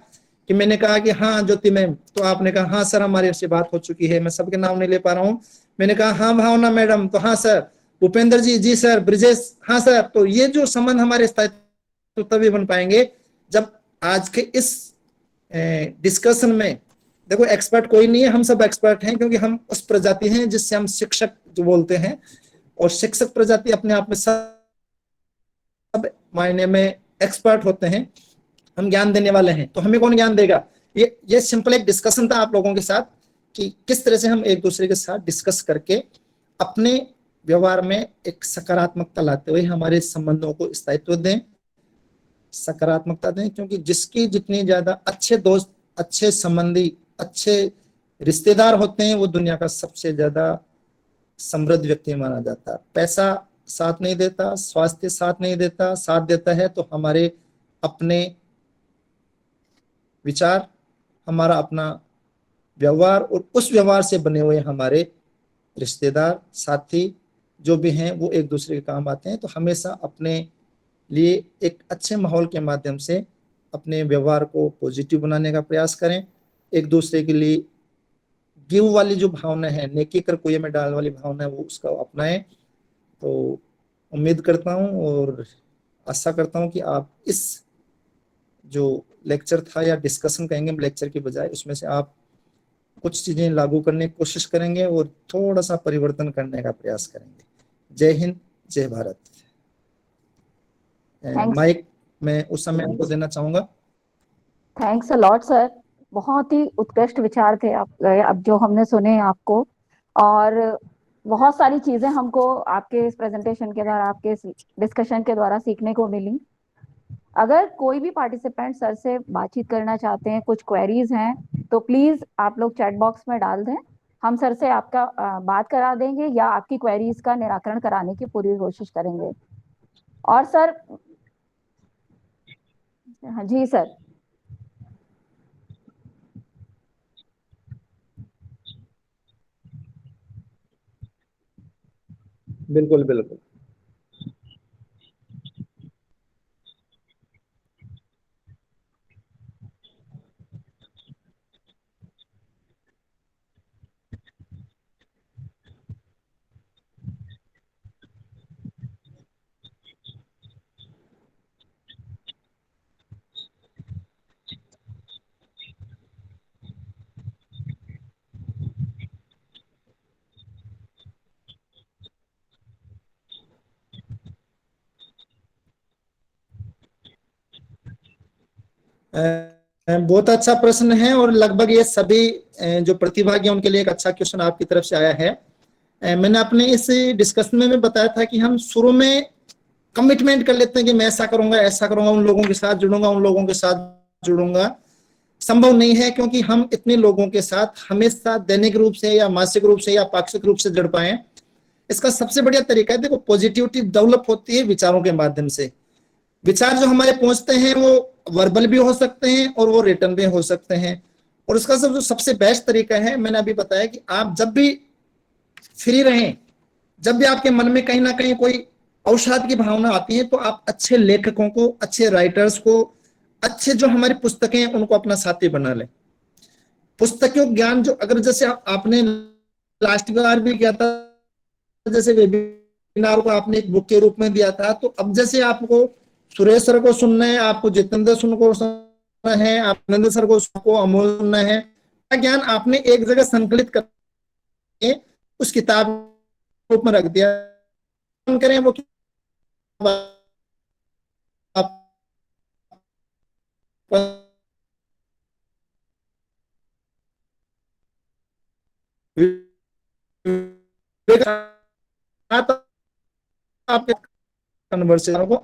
कि मैंने कहा कि हाँ ज्योति मैम, तो आपने कहा हाँ सर हमारी आपसे बात हो चुकी है, मैं सबके नाम नहीं ले पा रहा हूँ, मैंने कहा हाँ भावना मैडम, तो हाँ सर, भूपेंद्र जी, जी सर, ब्रिजेश, हाँ सर। तो ये जो संबंध हमारे स्थायित्व तभी बन पाएंगे जब आज के इस डिस्कशन में, देखो एक्सपर्ट कोई नहीं है, हम सब एक्सपर्ट हैं, क्योंकि हम उस प्रजाति हैं जिससे हम शिक्षक जो बोलते हैं, और शिक्षक प्रजाति अपने आप में सब मायने में एक्सपर्ट होते हैं, हम ज्ञान देने वाले हैं, तो हमें कौन ज्ञान देगा। ये सिंपल एक डिस्कशन था आप लोगों के साथ कि किस तरह से हम एक दूसरे के साथ डिस्कस करके अपने व्यवहार में एक सकारात्मकता लाते हुए हमारे संबंधों को स्थायित्व दें, सकारात्मकता दें, क्योंकि जिसकी जितनी ज्यादा अच्छे दोस्त, अच्छे संबंधी, अच्छे रिश्तेदार होते हैं, वो दुनिया का सबसे ज्यादा समृद्ध व्यक्ति माना जाता है। पैसा साथ नहीं देता, स्वास्थ्य साथ नहीं देता, साथ देता है तो हमारे अपने विचार, हमारा अपना व्यवहार, और उस व्यवहार से बने हुए हमारे रिश्तेदार, साथी जो भी हैं, वो एक दूसरे के काम आते हैं। तो हमेशा अपने लिए एक अच्छे माहौल के माध्यम से अपने व्यवहार को पॉजिटिव बनाने का प्रयास करें, एक दूसरे के लिए गिव वाली जो भावना है, नेकी कर कुएं में डालने वाली भावना है, वो उसका अपनाएं। तो उम्मीद करता हूं और आशा करता हूं कि आप इस जो लेक्चर था, या डिस्कशन कहेंगे लेक्चर की बजाय, उसमें से आप कुछ चीजें लागू करने की कोशिश करेंगे और थोड़ा सा परिवर्तन करने का प्रयास करेंगे। जय हिंद, जय भारत। थैंक्स। माइक मैं उस समय आपको देना चाहूंगा। थैंक्स अ लॉट सर, बहुत ही उत्कृष्ट विचार थे आप अब जो हमने सुने आपको, और बहुत सारी चीजें हमको आपके इस प्रेजेंटेशन के द्वारा, आपके इस डिस्कशन के द्वारा सीखने को मिली। अगर कोई भी पार्टिसिपेंट सर से बातचीत करना चाहते हैं, कुछ क्वेरीज हैं, तो प्लीज आप लोग चैट बॉक्स में डाल दें, हम सर से आपका बात करा देंगे या आपकी क्वेरीज का निराकरण कराने की पूरी कोशिश करेंगे। और सर, हाँ जी सर। बिल्कुल बिल्कुल। बहुत अच्छा प्रश्न है, और लगभग ये सभी जो प्रतिभागी हैं उनके लिए एक अच्छा क्वेश्चन आपकी तरफ से आया है। मैंने अपने इस डिस्कशन में भी बताया था कि हम शुरू में कमिटमेंट कर लेते हैं कि मैं ऐसा करूंगा, ऐसा करूंगा, उन लोगों के साथ जुड़ूंगा, उन लोगों के साथ जुड़ूंगा। संभव नहीं है, क्योंकि हम इतने लोगों के साथ हमेशा दैनिक रूप से या मासिक रूप से या पाक्षिक रूप से जुड़ पाए। इसका सबसे बढ़िया तरीका है, देखो पॉजिटिविटी डेवलप होती है विचारों के माध्यम से। विचार जो हमारे पहुंचते हैं वो वर्बल भी हो सकते हैं और वो रिटर्न भी हो सकते हैं। और उसका जो सबसे बेस्ट तरीका है, मैंने अभी बताया कि आप जब भी फ्री रहें, जब भी आपके मन में कहीं ना कहीं कोई अवसाद की भावना आती है, तो आप अच्छे लेखकों को, अच्छे राइटर्स को, अच्छे जो हमारी पुस्तकें हैं उनको अपना साथी बना लें। पुस्तकों ज्ञान जो, अगर जैसे आपने लास्ट बार भी किया था, जैसे वेबिनार को आपने एक बुक के रूप में दिया था, तो अब जैसे आपको सुरेश सर को सुनना है, आपको जितेंद्र सुन को सुनना है, आप नंद सर को अमोल सुनना है, ज्ञान आपने एक जगह संकलित करके उस किताब रूप में रख दिया करें, वो आपके कन्वर्सेशन को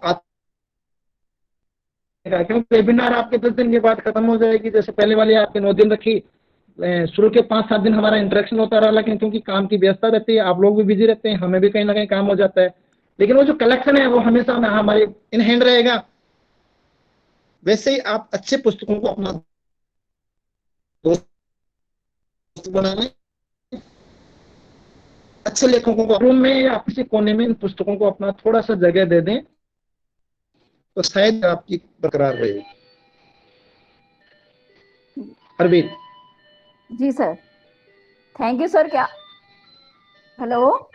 क्योंकि वेबिनार आपके 10 दिन के बाद खत्म हो जाएगी। जैसे पहले वाली आपके 9 दिन रखी, शुरू के 5-7 दिन हमारा इंटरेक्शन होता रहा, लेकिन क्योंकि काम की व्यस्तता रहती है, आप लोग भी बिजी रहते हैं, हमें भी कहीं ना कहीं काम हो जाता है, लेकिन वो जो कलेक्शन है वो हमेशा हमारे इन हैंड रहेगा। वैसे ही आप अच्छे पुस्तकों को अपना दोस्त बनाना, अच्छे लेखकों को रूम में या किसी कोने में इन पुस्तकों को अपना थोड़ा सा जगह दे दें, तो शायद आपकी बरकरार रहेगी। अरविंद। जी सर, थैंक यू सर। क्या, हेलो,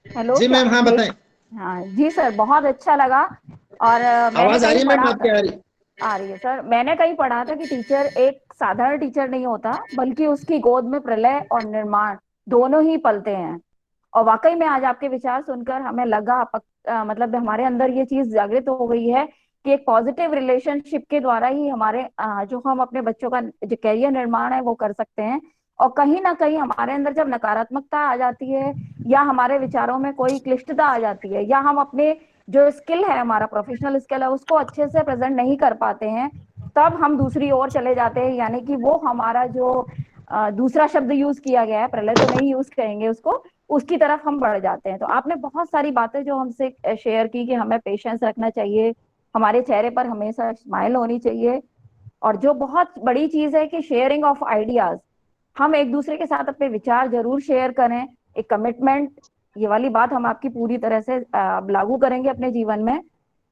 हेलो, जी क्या मैम, हाँ मेरे, बताएं। हाँ जी सर, बहुत अच्छा लगा। और मैंने आवाज आ कहीं रही है मैम पढ़ा आपकी? था, आ रही? आ रही है सर, मैंने कहीं पढ़ा था कि टीचर एक साधारण टीचर नहीं होता, बल्कि उसकी गोद में प्रलय और निर्माण दोनों ही पलते हैं। और वाकई में आज आपके विचार सुनकर हमें लगा, मतलब हमारे अंदर ये चीज जागृत हो गई है कि एक पॉजिटिव रिलेशनशिप के द्वारा ही हमारे जो हम अपने बच्चों का जो कैरियर निर्माण है वो कर सकते हैं। और कहीं ना कहीं हमारे अंदर जब नकारात्मकता आ जाती है, या हमारे विचारों में कोई क्लिष्टता आ जाती है, या हम अपने जो स्किल है, हमारा प्रोफेशनल स्किल है, उसको अच्छे से प्रेजेंट नहीं कर पाते हैं, तब हम दूसरी ओर चले जाते हैं। यानी कि वो हमारा जो दूसरा शब्द यूज किया गया है, प्रलय तो नहीं यूज करेंगे उसको, उसकी तरफ हम बढ़ जाते हैं। तो आपने बहुत सारी बातें जो हमसे शेयर की कि हमें पेशेंस रखना चाहिए, हमारे चेहरे पर हमेशा स्माइल होनी चाहिए, और जो बहुत बड़ी चीज है कि शेयरिंग ऑफ आइडियाज, हम एक दूसरे के साथ अपने विचार जरूर शेयर करें, एक कमिटमेंट, ये वाली बात हम आपकी पूरी तरह से लागू करेंगे अपने जीवन में।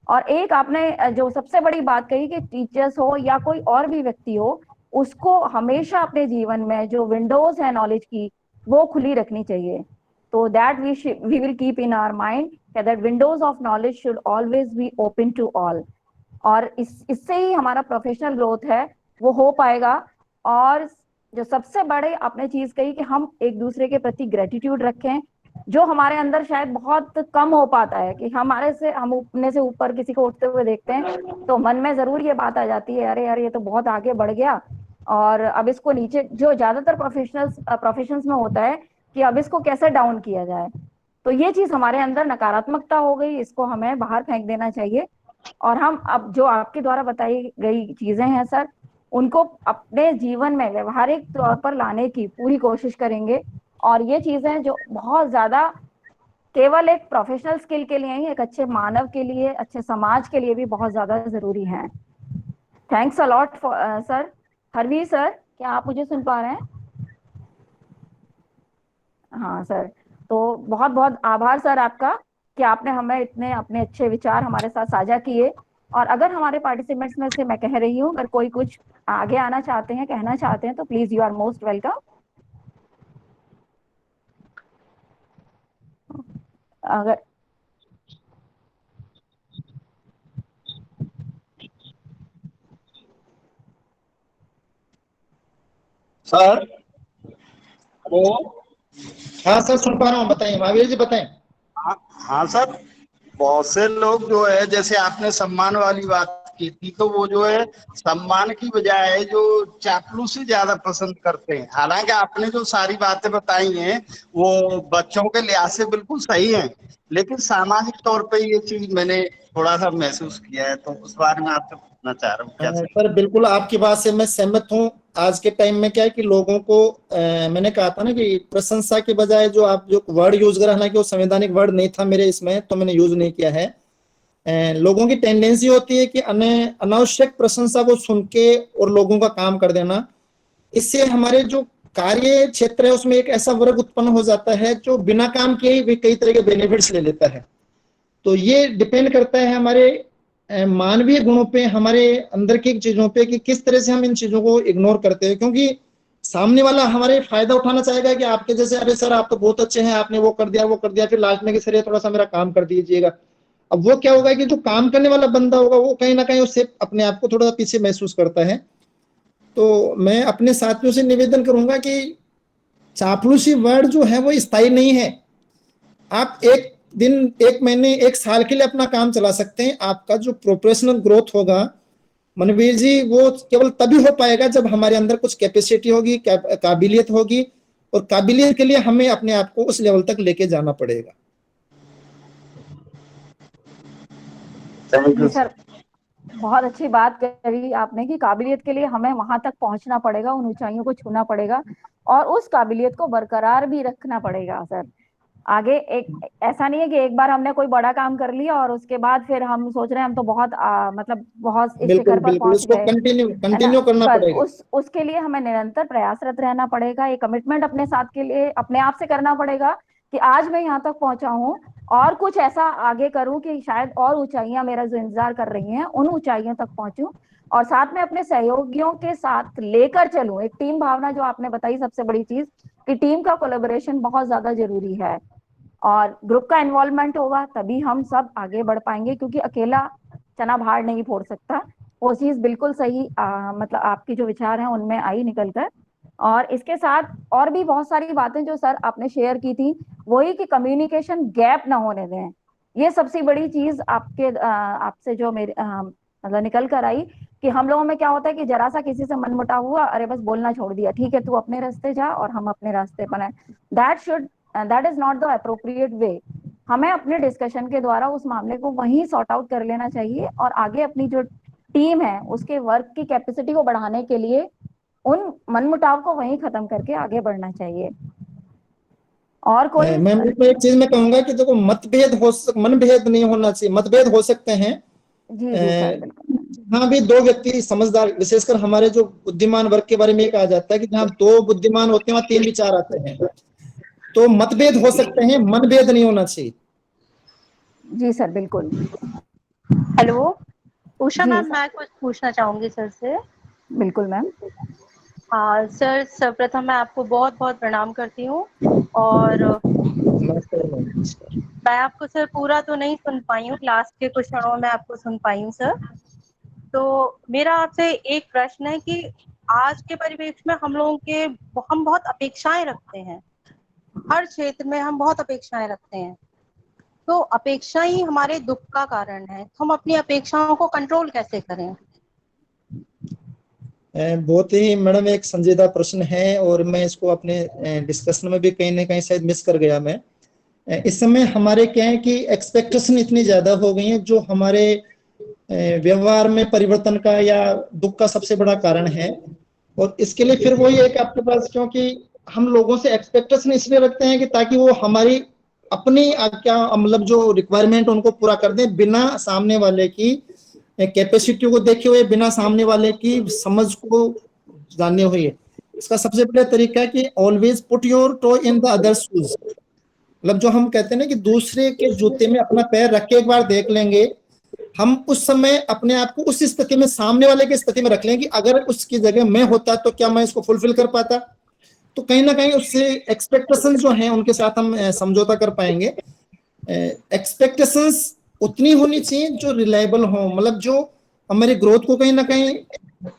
और एक आपने जो सबसे बड़ी बात कही कि टीचर्स हो या कोई और भी व्यक्ति हो, उसको हमेशा अपने जीवन में जो विंडोज है नॉलेज की, वो खुली रखनी चाहिए। तो that we will keep in our mind that windows of knowledge should always be open to all. और इससे ही हमारा प्रोफेशनल ग्रोथ है वो हो पाएगा। और जो सबसे बड़े आपने चीज कही कि हम एक दूसरे के प्रति ग्रेटिट्यूड रखें, जो हमारे अंदर शायद बहुत कम हो पाता है, कि हम अपने से ऊपर किसी को उठते हुए देखते हैं तो मन में जरूर ये बात आ जाती है, अरे यार ये तो बहुत आगे बढ़ गया, और अब इसको नीचे, जो ज्यादातर प्रोफेशंस में होता है कि अब इसको कैसे डाउन किया जाए। तो ये चीज हमारे अंदर नकारात्मकता हो गई, इसको हमें बाहर फेंक देना चाहिए। और हम अब जो आपके द्वारा बताई गई चीजें हैं सर, उनको अपने जीवन में व्यवहारिक तौर पर लाने की पूरी कोशिश करेंगे। और ये चीजें जो बहुत ज्यादा केवल एक प्रोफेशनल स्किल के लिए ही, एक अच्छे मानव के लिए, अच्छे समाज के लिए भी बहुत ज्यादा जरूरी है। Thanks a lot for sir. Harvir sir, क्या आप मुझे सुन पा रहे हैं? हाँ सर। तो बहुत बहुत आभार सर आपका कि आपने हमें इतने अपने अच्छे विचार हमारे साथ साझा किए। और अगर हमारे पार्टिसिपेंट्स में से मैं कह रही हूँ, अगर कोई कुछ आगे आना चाहते हैं, कहना चाहते हैं, तो please you are most welcome. अगर, सर। हेलो। हाँ सर, सुन पा रहा हूँ, बताएं महावीर जी, बताएं। हाँ। हाँ सर। बहुत से लोग जो है, जैसे आपने सम्मान वाली बात की थी, तो वो जो है सम्मान की बजाय जो चापलूसी ज्यादा पसंद करते हैं। हालांकि आपने जो सारी बातें बताई हैं वो बच्चों के लिहाज से बिल्कुल सही हैं, लेकिन सामाजिक तौर पे ये चीज मैंने थोड़ा सा महसूस किया है, तो उस बारे में आपसे पूछना चाह रहा हूँ क्या सही। सर बिल्कुल आपकी बात से मैं सहमत हूँ। आज के टाइम में क्या है कि लोगों को मैंने कहा था ना कि प्रशंसा के बजाय जो आप जो वर्ड यूज कर, हालांकि वो संवैधानिक वर्ड नहीं था मेरे इसमें, तो मैंने यूज नहीं किया है। लोगों की टेंडेंसी होती है कि अनावश्यक प्रशंसा को सुन के और लोगों का काम कर देना। इससे हमारे जो कार्य क्षेत्र है उसमें एक ऐसा वर्ग उत्पन्न हो जाता है जो बिना काम किए ही भी कई तरह के बेनिफिट्स ले लेता है। तो ये डिपेंड करता है हमारे मानवीय गुणों पे, हमारे अंदर की चीजों पे, कि किस तरह से हम इन चीजों को इग्नोर करते हैं। क्योंकि सामने वाला हमारे फायदा उठाना चाहेगा कि आपके जैसे, अरे सर आप तो बहुत अच्छे हैं, आपने वो कर दिया वो कर दिया, फिर लास्ट में कि सर ये थोड़ा सा मेरा काम कर दीजिएगा। अब वो क्या होगा कि जो काम करने वाला बंदा होगा वो कहीं ना कहीं उससे अपने आप को थोड़ा सा पीछे महसूस करता है। तो मैं अपने साथियों से निवेदन करूंगा कि चापलूसी वर्ड जो है वो स्थायी नहीं है। आप एक दिन, एक महीने, एक साल के लिए अपना काम चला सकते हैं। आपका जो प्रोफेशनल ग्रोथ होगा मनवीर जी, वो केवल तभी हो पाएगा जब हमारे अंदर कुछ कैपेसिटी होगी, काबिलियत होगी, और काबिलियत के लिए हमें अपने आप को उस लेवल तक लेके जाना पड़ेगा। थैंक जी यू सर, सर। बहुत अच्छी बात करी आपने कि काबिलियत के लिए हमें वहां तक पहुंचना पड़ेगा, उन ऊंचाइयों को छूना पड़ेगा, और उस काबिलियत को बरकरार भी रखना पड़ेगा सर। आगे एक ऐसा नहीं है कि एक बार हमने कोई बड़ा काम कर लिया और उसके बाद फिर हम सोच रहे हैं हम तो बहुत मतलब बहुत इस शिखर बिल्कुल पर बिल्कुल, पहुंच उसको गए, कंटिन्यू है ना। कंटिन्यू करना पर पड़ेगा। उसके लिए हमें निरंतर प्रयासरत रहना पड़ेगा, ये कमिटमेंट अपने साथ के लिए अपने आप से करना पड़ेगा कि आज मैं यहाँ तक पहुंचा हूँ और कुछ ऐसा आगे करूं कि शायद और ऊंचाइयां मेरा जो इंतजार कर रही हैं उन ऊंचाइयों तक पहुंचूं, और साथ में अपने सहयोगियों के साथ लेकर चलूं। एक टीम भावना जो आपने बताई सबसे बड़ी चीज, कि टीम का कोलेबोरेशन बहुत ज्यादा जरूरी है और ग्रुप का इन्वॉल्वमेंट होगा तभी हम सब आगे बढ़ पाएंगे, क्योंकि अकेला चना भार नहीं फोड़ सकता। वो चीज बिल्कुल सही मतलब आपकी जो विचार हैं उनमें आई निकल कर। और इसके साथ और भी बहुत सारी बातें जो सर आपने शेयर की थी, वही कि कम्युनिकेशन गैप ना होने दें। ये सबसे बड़ी चीज आपके आपसे जो मेरे मतलब निकल कर आई, कि हम लोगों में क्या होता है कि जरा सा किसी से मनमुटाव हुआ, अरे बस बोलना छोड़ दिया, ठीक है तू अपने रास्ते जा और हम अपने रास्ते पर हैं। That should that is not the appropriate way. हमें अपने डिस्कशन के द्वारा उस मामले को वहीं सॉर्ट आउट कर लेना चाहिए और आगे अपनी जो टीम है उसके वर्क की कैपेसिटी को बढ़ाने के लिए उन मनमुटाव को वहीं खत्म करके आगे बढ़ना चाहिए। और कोई मैम इसमें एक चीज मैं कहूंगा कि देखो, मनभेद नहीं होना चाहिए। मतभेद हो सकते हैं, जी जी सर बिल्कुल। हाँ भी दो व्यक्ति समझदार, विशेषकर हमारे जो बुद्धिमान वर्ग के बारे में ये कहा जाता है कि जहाँ दो बुद्धिमान होते हैं वहां तीन विचार आते हैं। तो मतभेद हो सकते हैं, मनभेद नहीं होना चाहिए। जी सर बिल्कुल। हेलो उषा जी मैम, सर मैं कुछ पूछना चाहूंगी सर से। बिल्कुल मैम। हाँ सर, सर्वप्रथम मैं आपको बहुत बहुत प्रणाम करती हूँ। और नमस्कार मैम, नमस्कार। मैं आपको सर पूरा तो नहीं सुन पाई हूँ, क्लास के कुछ क्षणों में आपको सुन पाई हूँ सर। तो मेरा आपसे एक प्रश्न है कि आज के परिवेश में हम बहुत अपेक्षाएं रखते हैं। हर क्षेत्र में हम बहुत अपेक्षाएं रखते हैं। तो अपेक्षा ही हमारे दुख का कारण है। तो हम अपनी अपेक्षाओं को कंट्रोल कैसे करें? बहुत ही मैडम एक संजीदा प्रश्न है, और मैं इसको अपने डिस्कशन में भी कहीं ना कहीं शायद मिस कर गया मैं। इस समय हमारे क्या है कि एक्सपेक्टेशन इतनी ज्यादा हो गई है, जो हमारे व्यवहार में परिवर्तन का या दुख का सबसे बड़ा कारण है। और इसके लिए फिर वही है कि आपके पास, क्योंकि हम लोगों से एक्सपेक्टेशन इसलिए रखते हैं कि ताकि वो हमारी अपनी क्या मतलब जो रिक्वायरमेंट उनको पूरा कर दें, बिना सामने वाले की कैपेसिटी को देखे हुए, बिना सामने वाले की समझ को जाने हुए। इसका सबसे बड़ा तरीका है कि always put your toe in the other shoes. मतलब जो हम कहते हैं ना कि दूसरे के जूते में अपना पैर रख के एक बार देख लेंगे, हम उस समय अपने आप को उस स्थिति में, सामने वाले की स्थिति में रख लें कि अगर उसकी जगह मैं होता तो क्या मैं इसको फुलफिल कर पाता। तो कहीं ना कहीं उससे एक्सपेक्टेशंस जो हैं उनके साथ हम समझौता कर पाएंगे। एक्सपेक्टेशंस उतनी होनी चाहिए जो रिलायबल हो, मतलब जो हमारी ग्रोथ को कहीं ना कहीं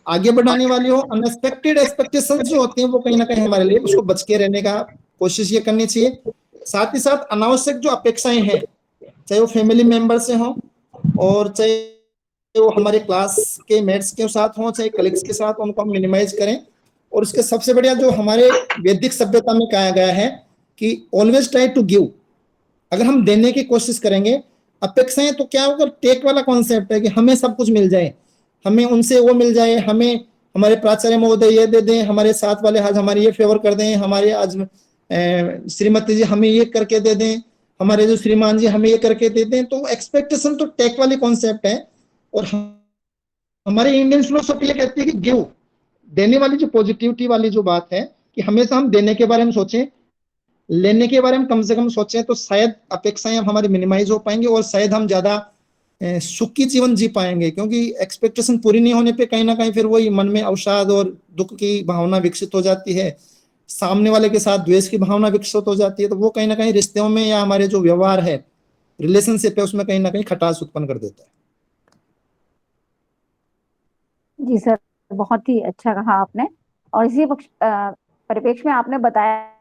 आगे बढ़ाने वाली हो। अनएक्सपेक्टेड एक्सपेक्टेशंस जो होती हैं वो कहीं ना कहीं हमारे लिए उसको बच के रहने का कोशिश ये करनी चाहिए। साथ ही साथ अनावश्यक जो अपेक्षाएं हैं, चाहे वो फैमिली मेंबर से हो, और चाहे वो हमारे क्लास के मेट्स के साथ हो, चाहे कलीग्स के साथ, उनको हम मिनिमाइज करें। और उसके सबसे बढ़िया जो हमारे वैदिक सभ्यता में कहा गया है कि ऑलवेज ट्राई टू गिव। अगर हम देने की कोशिश करेंगे, अपेक्षाएं तो क्या होगा, टेक वाला कॉन्सेप्ट है कि हमें सब कुछ मिल जाए, हमें उनसे वो मिल जाए, हमें हमारे प्राचार्य महोदय ये दे दें, हमारे साथ वाले आज हमारे ये फेवर कर दें, हमारे आज श्रीमती जी हमें ये करके दे दें, हमारे जो श्रीमान जी हमें ये करके दे दें। तो एक्सपेक्टेशन तो टेक वाली कॉन्सेप्ट है। और हमारी इंडियन फिलोसफी ये कहती है कि गिव, देने वाली जो पॉजिटिविटी वाली जो बात है, कि हमेशा हम देने के बारे में सोचें, लेने के बारे में कम से कम सोचें। तो शायद अपेक्षाएं हमारी मिनिमाइज हो पाएंगी और शायद हम ज्यादा सुखी जीवन जी पाएंगे। क्योंकि एक्सपेक्टेशन पूरी नहीं होने पे कहीं ना कहीं फिर वही मन में अवसाद और दुख की भावना विकसित हो जाती है, सामने वाले के साथ द्वेष की भावना विकसित हो जाती है। तो वो कहीं ना कहीं रिश्तों में या हमारे जो व्यवहार है, रिलेशनशिप है, उसमें कहीं ना कहीं खटास उत्पन्न कर देता है। जी सर बहुत ही अच्छा कहा आपने। और इसी परिप्रेक्ष्य में आपने बताया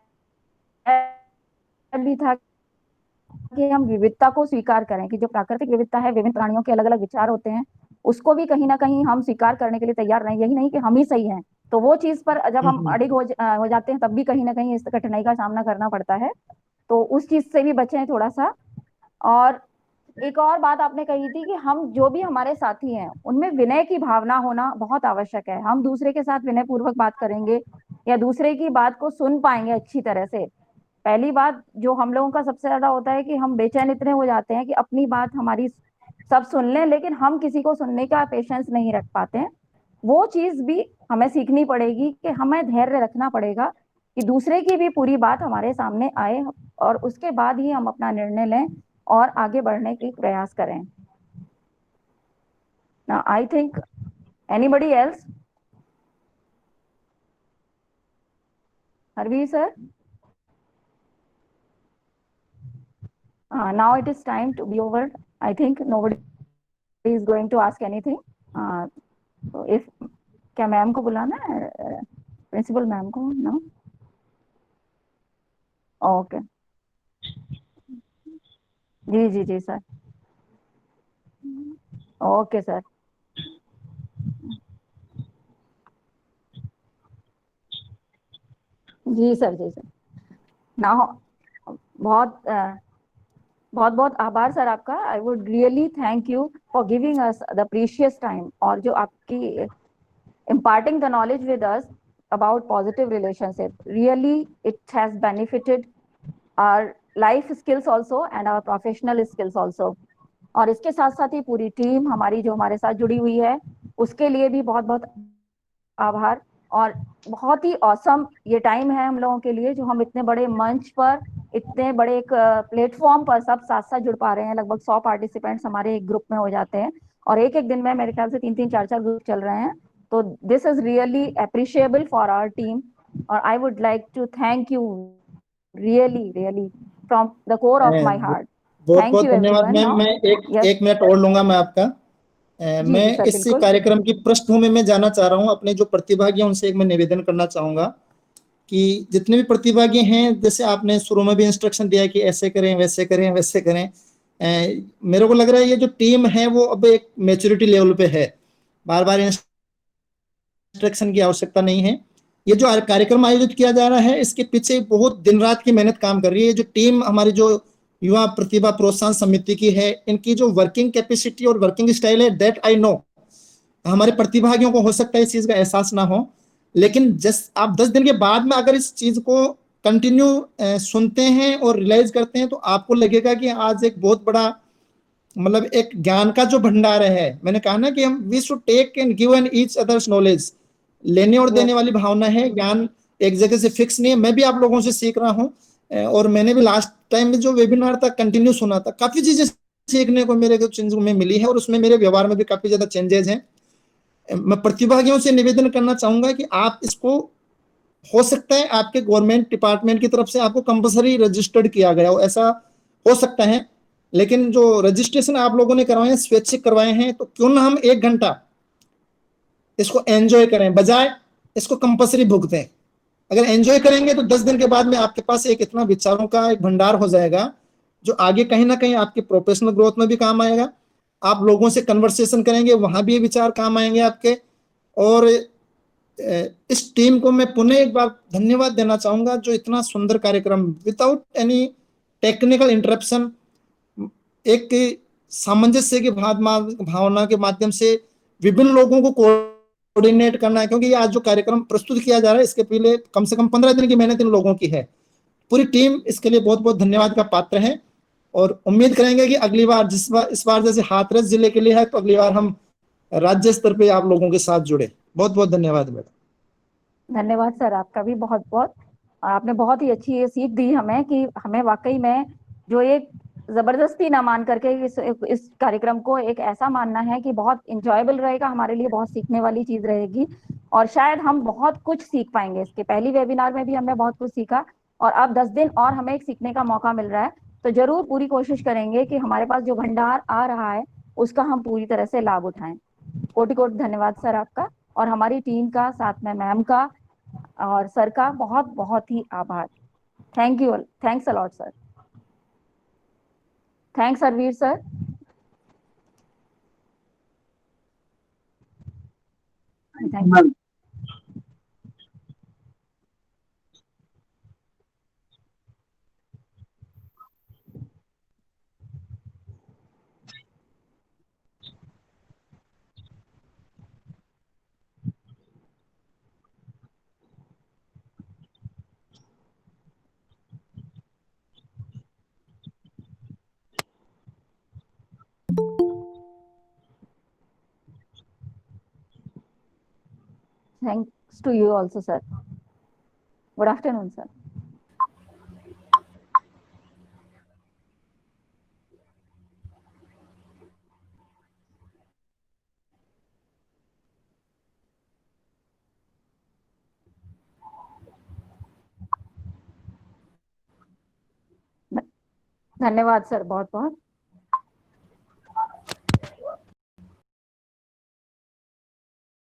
भी था कि हम विविधता को स्वीकार करें, कि जो प्राकृतिक विविधता है, विभिन्न प्राणियों के अलग अलग विचार होते हैं, उसको भी कहीं ना कहीं हम स्वीकार करने के लिए तैयार रहें। यही नहीं कि हम ही सही हैं, तो वो चीज पर जब हम अड़िग हो जाते हैं तब भी कहीं ना कहीं इस कठिनाई का सामना करना पड़ता है। तो उस चीज से भी बचें थोड़ा सा। और एक और बात आपने कही थी कि हम जो भी हमारे साथी हैं उनमें विनय की भावना होना बहुत आवश्यक है। हम दूसरे के साथ विनय पूर्वक बात करेंगे या दूसरे की बात को सुन पाएंगे अच्छी तरह से, पहली बात जो हम लोगों का सबसे ज्यादा होता है कि हम बेचैन इतने हो जाते हैं कि अपनी बात हमारी सब सुन लें, लेकिन हम किसी को सुनने का पेशेंस नहीं रख पाते हैं। वो चीज भी हमें सीखनी पड़ेगी कि हमें धैर्य रखना पड़ेगा कि दूसरे की भी पूरी बात हमारे सामने आए, और उसके बाद ही हम अपना निर्णय लें और आगे बढ़ने की प्रयास करें। Now, I think anybody else? Harveer sir? Now it is time to be over. I think nobody is going to ask anything. So if क्या मैम को बुलाना है, प्रिंसिपल मैम को? नो, ओके, जी जी जी सर, ओके सर, जी sir, जी sir. ना बहुत बहुत बहुत आभार सर आपका। I would really thank you for giving us the precious time, और जो आपकी imparting the knowledge with us about positive relationship. Really, it has benefited our life skills also and our professional skills also. और इसके साथ साथ ही पूरी team हमारी जो हमारे साथ जुड़ी हुई है, उसके लिए भी बहुत बहुत आभार। और बहुत ही औसम ये टाइम है हम लोगों के लिए, जो हम इतने बड़े मंच पर, इतने बड़े एक प्लेटफॉर्म पर सब साथ साथ जुड़ पा रहे हैं। लगभग 100 पार्टिसिपेंट्स हमारे एक ग्रुप में हो जाते हैं, और एक एक दिन में मेरे ख्याल से 3 3 4 4 ग्रुप चल रहे हैं। तो this is really appreciable for our team, और I would like to thank you really really from the core of my heart. बहुत थैंक बहुत यू धन्यवाद एवरीवन। मैम। नाउ मैं यस, एक मिनट और लूंगा मैं आपका। जी मैं जी सर, इस बिल्कुल। कार्यक्रम की पृष्ठभूमि में जाना चाह रहा हूँ। अपने जो प्रतिभागी हैं उनसे एक मैं निवेदन करना चाहूंगा कि जितने भी प्रतिभागी हैं, जैसे आपने शुरू में भी इंस्ट्रक्शन दिया कि ऐसे करें, वैसे करें, वैसे करें, मेरे को लग रहा है ये जो टीम है वो अब एक मेच्योरिटी लेवल पे है। बार बार इंस्ट्रक्शन की आवश्यकता नहीं है। ये जो कार्यक्रम आयोजित किया जा रहा है, इसके पीछे बहुत दिन रात की मेहनत काम कर रही है। जो टीम हमारी जो युवा प्रतिभा प्रोत्साहन समिति की है, इनकी जो वर्किंग कैपेसिटी और वर्किंग स्टाइल है, दैट आई नो। हमारे प्रतिभागियों को हो सकता है इस चीज का एहसास ना हो, लेकिन जस्ट आप 10 दिन के बाद में अगर इस चीज को कंटिन्यू सुनते हैं और रियलाइज करते हैं, तो आपको लगेगा कि आज एक बहुत बड़ा, मतलब एक ज्ञान का जो भंडार है। मैंने कहा ना कि हम we should take and give an each others knowledge. लेने और देने यस, वाली भावना है। ज्ञान एक जगह से फिक्स नहीं है। मैं भी आप लोगों से सीख रहा हूँ, और मैंने भी लास्ट टाइम में जो वेबिनार था कंटिन्यू सुना था, काफी चीजें सीखने को मेरे को चीजों में मिली है, और उसमें मेरे व्यवहार में भी काफी ज्यादा चेंजेस हैं। मैं प्रतिभागियों से निवेदन करना चाहूंगा कि आप इसको, हो सकता है आपके गवर्नमेंट डिपार्टमेंट की तरफ से आपको कंपलसरी रजिस्टर्ड किया गया हो, ऐसा हो सकता है, लेकिन जो रजिस्ट्रेशन आप लोगों ने करवाए हैं, स्वैच्छिक करवाए हैं, तो क्यों ना हम 1 घंटा इसको एंजॉय करें, बजाय इसको कंपलसरी भुगतें। अगर एंजॉय करेंगे तो 10 दिन के बाद में आपके पास एक इतना विचारों का एक भंडार हो जाएगा, जो आगे कहीं ना कहीं आपके प्रोफेशनल ग्रोथ में भी काम आएगा। आप लोगों से कन्वर्सेशन करेंगे, वहां भी ये विचार काम आएंगे आपके। और इस टीम को मैं पुनः एक बार धन्यवाद देना चाहूंगा, जो इतना सुंदर कार्यक्रम विदाउट एनी टेक्निकल इंटरप्शन, एक सामंजस्य की भावना के माध्यम से विभिन्न लोगों को कोऑर्डिनेट करना है। क्योंकि ये आज जो कार्यक्रम प्रस्तुत किया जा रहा है, इसके पहले कम से कम 15 दिन की मेहनत इन लोगों की है। पूरी टीम इसके लिए बहुत बहुत धन्यवाद का पात्र है, और उम्मीद करेंगे कि अगली बार, इस बार जैसे हाथरस जिले के लिए है, तो अगली बार हम राज्य स्तर पे आप लोगों के साथ जुड़े। बहुत बहुत धन्यवाद मैडम। धन्यवाद सर आपका भी बहुत बहुत। आपने बहुत ही अच्छी ये सीख दी हमें कि हमें वाकई में जो एक जबरदस्ती ना मान करके इस कार्यक्रम को एक ऐसा मानना है कि बहुत इंजॉयबल रहेगा हमारे लिए, बहुत सीखने वाली चीज रहेगी, और शायद हम बहुत कुछ सीख पाएंगे। इसके पहली वेबिनार में भी हमने बहुत कुछ सीखा, और अब 10 दिन और हमें एक सीखने का मौका मिल रहा है। तो जरूर पूरी कोशिश करेंगे कि हमारे पास जो भंडार आ रहा है उसका हम पूरी तरह से लाभ उठाएं। कोटि कोटि धन्यवाद सर आपका, और हमारी टीम का, साथ में मैम का और सर का बहुत बहुत ही आभार। Thank you, thanks a lot sir. Thanks Harvir sir. Thank you. Thanks to you also, sir. Good afternoon, sir. धन्यवाद सर, बहुत बहुत।